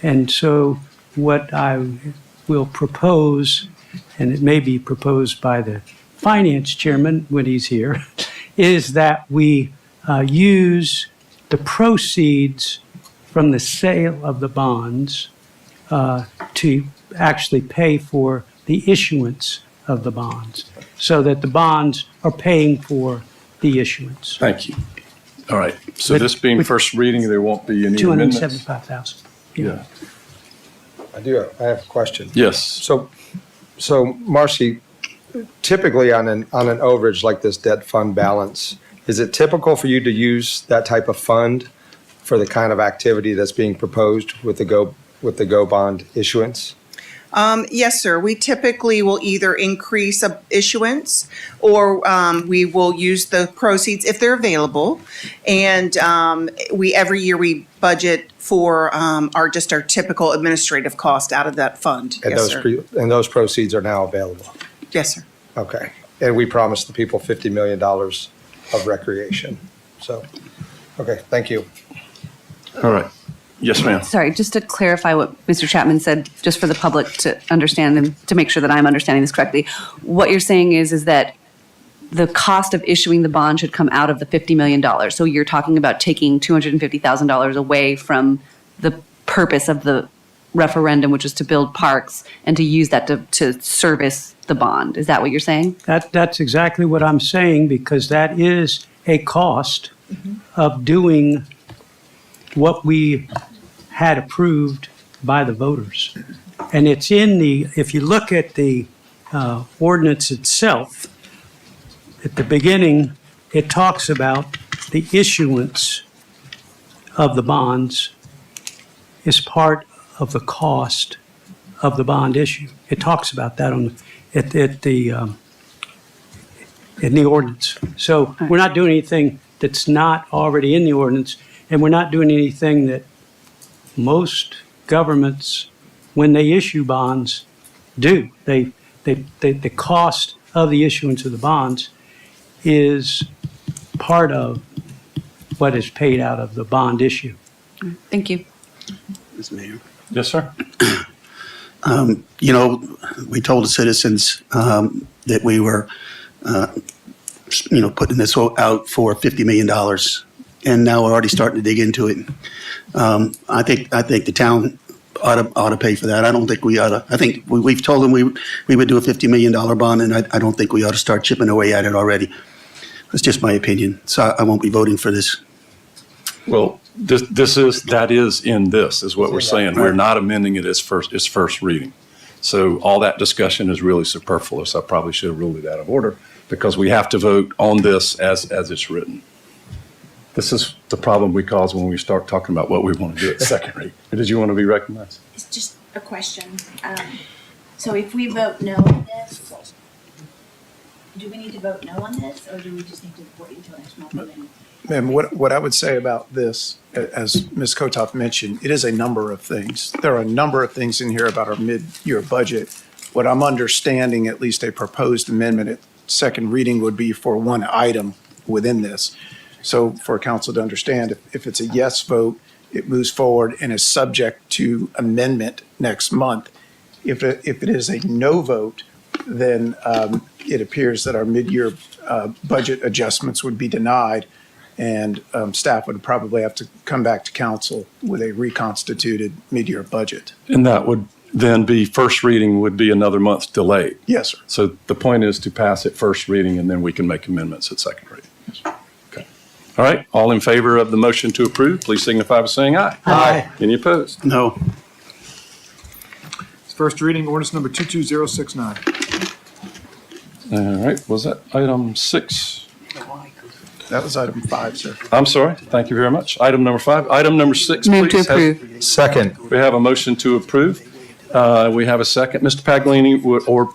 And so what I will propose, and it may be proposed by the finance chairman when he's here, is that we use the proceeds from the sale of the bonds to actually pay for the issuance of the bonds, so that the bonds are paying for the issuance. Thank you. All right. So With- this being with first reading, there won't be any amendments? 275,000. Yeah. I have a question. Yes. So Marcy, typically on an overage like this debt fund balance, is it typical for you to use that type of fund for the kind of activity that's being proposed with the Go bond issuance? Yes, sir. We typically will either increase a issuance or we will use the proceeds if they're available. And every year we budget for our typical administrative cost out of that fund. And Yes, sir. those proceeds are now available? Yes, sir. Okay. And we promised the people $50 million of recreation. So, okay, thank you. All right. Yes, ma'am. Sorry, just to clarify what Mr. Chapman said, just for the public to understand and to make sure that I'm understanding this correctly. What you're saying is that the cost of issuing the bond should come out of the $50 million. So you're talking about taking $250,000 away from the purpose of the referendum, which is to build parks, and to use that to service the bond. Is that what you're saying? That's exactly what I'm saying, because that is a cost of doing what we had approved by the voters. And it's if you look at the ordinance itself, at the beginning, it talks about the issuance of the bonds is part of the cost of the bond issue. It talks about that in the ordinance. So we're not doing anything that's not already in the ordinance, and we're not doing anything that most governments, when they issue bonds, do. The cost of the issuance of the bonds is part of what is paid out of the bond issue. Thank you. Mr. Mayor. Yes, sir. We told the citizens that we were, putting this out for $50 million, and now we're already starting to dig into it. I think the town ought to pay for that. I don't think we ought to. I think we've told them we would do a $50 million bond, and I don't think we ought to start chipping away at it already. That's just my opinion. So I won't be voting for this. Well, that is in this, is what we're saying. We're not amending it as first reading. So all that discussion is really superfluous. I probably should have ruled it out of order, because we have to vote on this as it's written. This is the problem we cause when we start talking about what we want to do at second read. Did you want to be recognized? It's just a question. So if we vote no on this, do we need to vote no on this, or do we just need to wait until next month? Ma'am, what I would say about this, as Ms. Kotoff mentioned, it is a number of things. There are a number of things in here about our mid-year budget. What I'm understanding, at least a proposed amendment at second reading, would be for one item within this. So for council to understand, if it's a yes vote, it moves forward and is subject to amendment next month. If it is a no vote, then it appears that our mid-year budget adjustments would be denied, and staff would probably have to come back to council with a reconstituted mid-year budget. And that would then be, first reading would be another month delayed. Yes, sir. So the point is to pass it first reading, and then we can make amendments at second reading. Yes, sir. Okay. All right. All in favor of the motion to approve, please signify by saying aye. Aye. Any opposed? No. First reading, ordinance number 22069. All right. Was that item 6? That was item 5, sir. I'm sorry. Thank you very much. Item number 5. Item number 6, Move to please. approve. Second. We have a motion to approve. We have a second. Mr. Paglini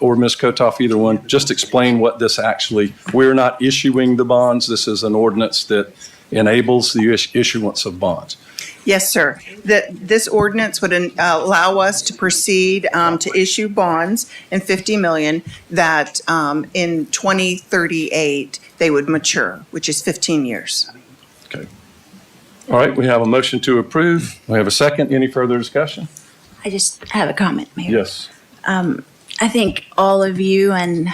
or Ms. Kotoff, either one, just explain what this actually, we're not issuing the bonds. This is an ordinance that enables the issuance of bonds. Yes, sir. This ordinance would allow us to proceed to issue bonds in 50 million that in 2038, they would mature, which is 15 years. Okay. All right, we have a motion to approve. We have a second. Any further discussion? I just have a comment, Mayor. Yes. I think all of you and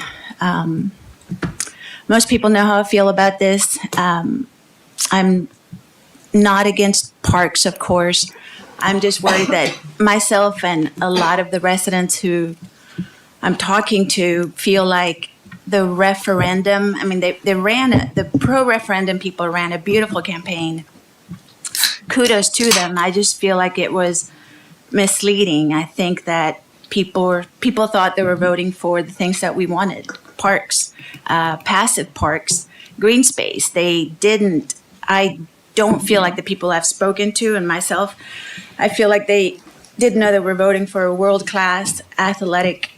most people know how I feel about this. I'm not against parks, of course. I'm just worried that myself and a lot of the residents who I'm talking to feel like the referendum, I mean, the pro-referendum people ran a beautiful campaign. Kudos to them. I just feel like it was misleading. I think that people thought they were voting for the things that we wanted. Parks, passive parks, green space. They didn't. I don't feel like the people I've spoken to and myself, I feel like they didn't know that we're voting for a world-class athletic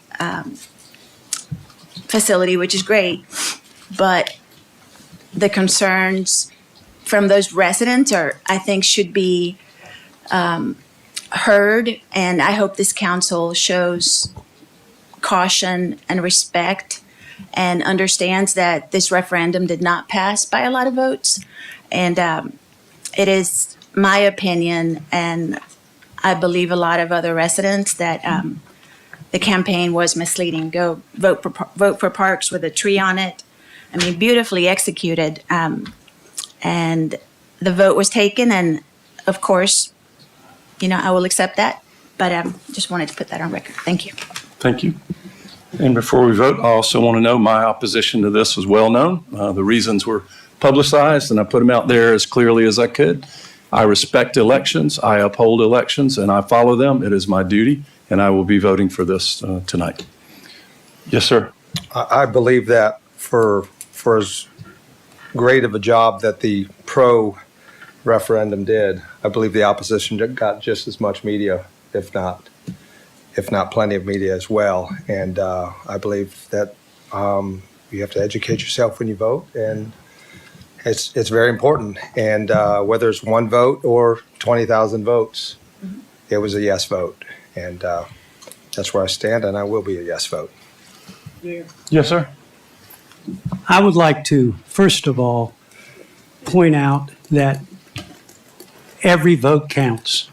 facility, which is great. But the concerns from those residents I think should be heard. And I hope this council shows caution and respect and understands that this referendum did not pass by a lot of votes. And it is my opinion, and I believe a lot of other residents, that the campaign was misleading. Go vote for parks with a tree on it. I mean, beautifully executed. And the vote was taken, and of course, I will accept that. But just wanted to put that on record. Thank you. Thank you. And before we vote, I also want to know my opposition to this was well known. The reasons were publicized, and I put them out there as clearly as I could. I respect elections, I uphold elections, and I follow them. It is my duty, and I will be voting for this tonight. Yes, sir. I believe that for as great of a job that the pro referendum did, I believe the opposition got just as much media, if not plenty of media as well. And I believe that you have to educate yourself when you vote, and it's very important. And whether it's one vote or 20,000 votes, it was a yes vote. And that's where I stand, and I will be a yes vote. Yes, sir. I would like to, first of all, point out that every vote counts.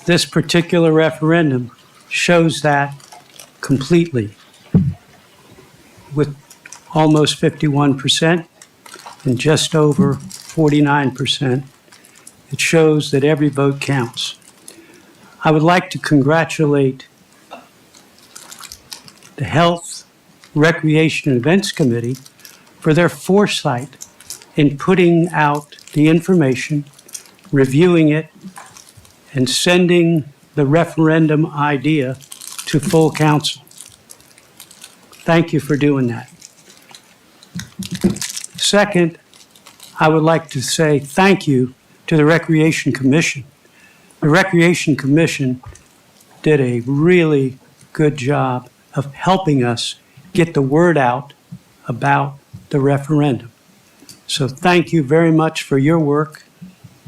This particular referendum shows that completely, with almost 51% and just over 49%. It shows that every vote counts. I would like to congratulate the Health, Recreation, and Events Committee for their foresight in putting out the information, reviewing it, and sending the referendum idea to full council. Thank you for doing that. Second, I would like to say thank you to the Recreation Commission. The Recreation Commission did a really good job of helping us get the word out about the referendum. So thank you very much for your work,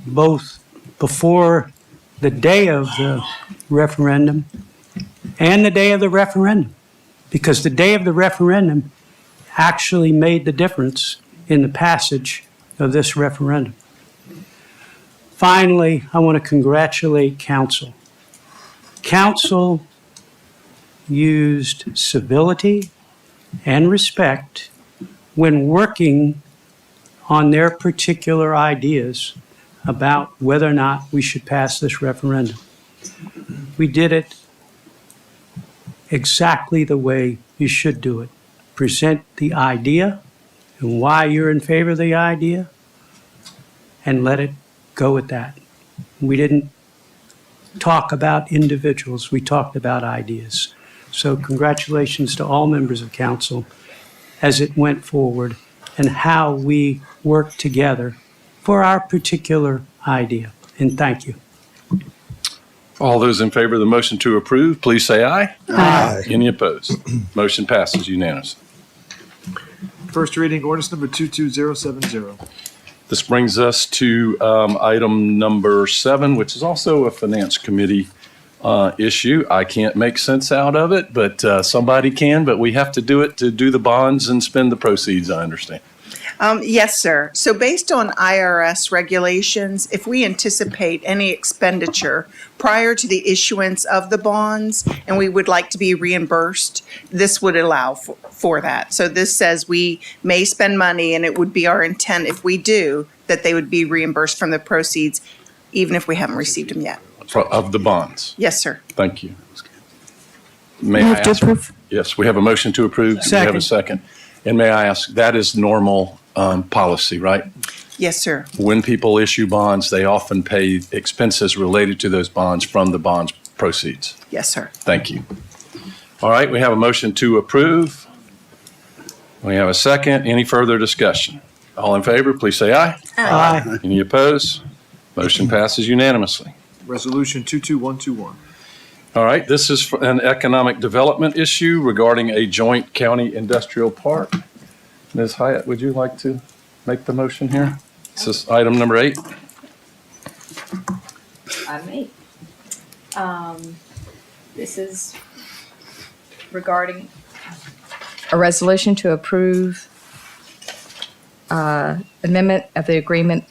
both before the day of the referendum and the day of the referendum, because the day of the referendum actually made the difference in the passage of this referendum. Finally, I want to congratulate council. Council used civility and respect when working on their particular ideas about whether or not we should pass this referendum. We did it exactly the way you should do it. Present the idea and why you're in favor of the idea, and let it go at that. We didn't talk about individuals, we talked about ideas. So congratulations to all members of council as it went forward, and how we work together for our particular idea. And thank you. All those in favor of the motion to approve, please say aye. Aye. Any opposed? Motion passes unanimously. First reading ordinance number 22070. This brings us to item number 7, which is also a finance committee issue. I can't make sense out of it, but somebody can, but we have to do it to do the bonds and spend the proceeds, I understand. Yes, sir. So based on IRS regulations, if we anticipate any expenditure prior to the issuance of the bonds and we would like to be reimbursed, this would allow for that. So this says we may spend money, and it would be our intent, if we do, that they would be reimbursed from the proceeds, even if we haven't received them yet. Of the bonds. Yes, sir. Thank you. May I ask? Yes, we have a motion to approve. Do we have a second? And may I ask, that is normal policy, right? Yes, sir. When people issue bonds, they often pay expenses related to those bonds from the bonds proceeds. Yes, sir. Thank you. All right, we have a motion to approve. We have a second. Any further discussion? All in favor, please say aye. Aye. Any opposed? Motion passes unanimously. Resolution 22121. All right, this is an economic development issue regarding a joint county industrial park. Ms. Hyatt, would you like to make the motion here? This is item number 8. Item 8. This is regarding a resolution to approve amendment of the agreement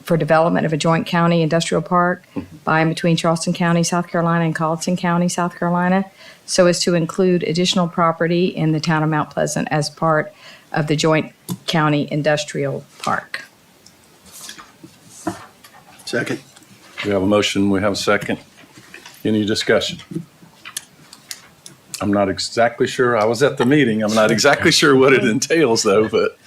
for development of a joint county industrial park by and between Charleston County, South Carolina, and Colleton County, South Carolina, so as to include additional property in the town of Mount Pleasant as part of the joint county industrial park. Second. We have a motion, we have a second. Any discussion? I'm not exactly sure. I was at the meeting. I'm not exactly sure what it entails, though, but.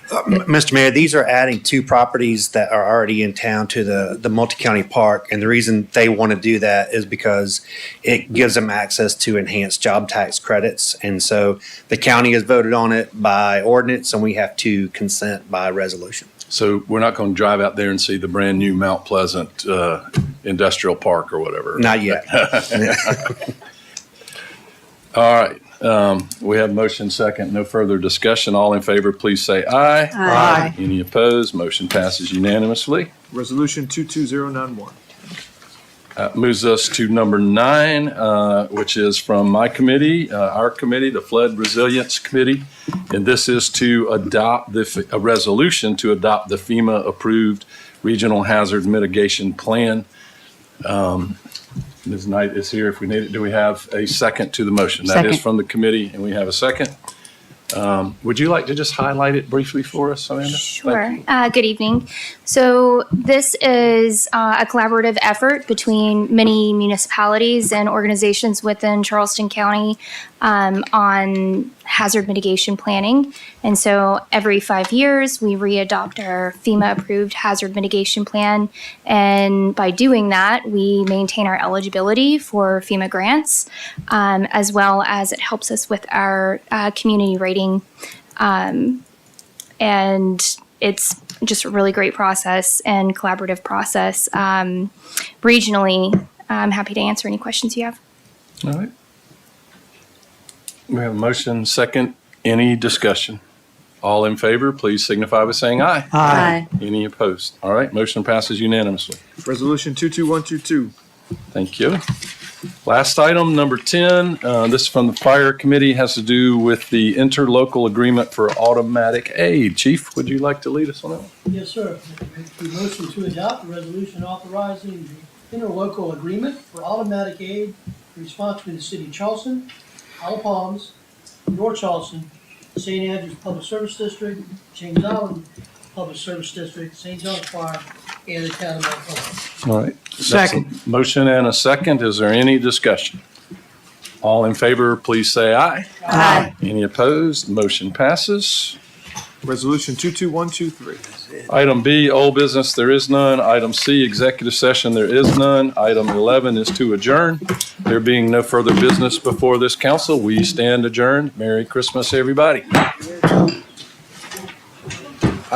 Mr. Mayor, these are adding 2 properties that are already in town to the multi-county park. And the reason they want to do that is because it gives them access to enhanced job tax credits. And so the county has voted on it by ordinance, and we have to consent by resolution. So we're not going to drive out there and see the brand-new Mount Pleasant Industrial Park or whatever? Not yet. All right. We have motion second. No further discussion. All in favor, please say aye. Aye. Any opposed? Motion passes unanimously. Resolution 22091. Moves us to number 9, which is from my committee, our committee, the Flood Resilience Committee. And this is to adopt a resolution to adopt the FEMA-approved Regional Hazard Mitigation Plan. Ms. Knight is here if we need it. Do we have a second to the motion? That is Second. from the committee, and we have a second. Would you like to just highlight it briefly for us, Amanda? Sure. Good evening. So this is a collaborative effort between many municipalities and organizations within Charleston County on hazard mitigation planning. And so every 5 years, we readopt our FEMA-approved hazard mitigation plan. And by doing that, we maintain our eligibility for FEMA grants, as well as it helps us with our community rating. And it's just a really great process and collaborative process. Regionally, I'm happy to answer any questions you have. All right. We have a motion, second. Any discussion? All in favor, please signify by saying aye. Aye. Any opposed? All right, motion passes unanimously. Resolution 22122. Thank you. Last item, number 10, this is from the Fire Committee, has to do with the interlocal agreement for automatic aid. Chief, would you like to lead us on that one? Yes, sir. The motion to adopt a resolution authorizing the interlocal agreement for automatic aid response to the city of Charleston, Isle of Palms, North Charleston, St. Andrews Public Service District, James Island Public Service District, St. John's Fire, and the town of Mount Pleasant. All right. Second. That's a motion and a second. Is there any discussion? All in favor, please say aye. Aye. Any opposed? Motion passes. Resolution 22123. Item B, old business, there is none. Item C, executive session, there is none. Item 11 is to adjourn. There being no further business before this council, we stand adjourned. Merry Christmas, everybody.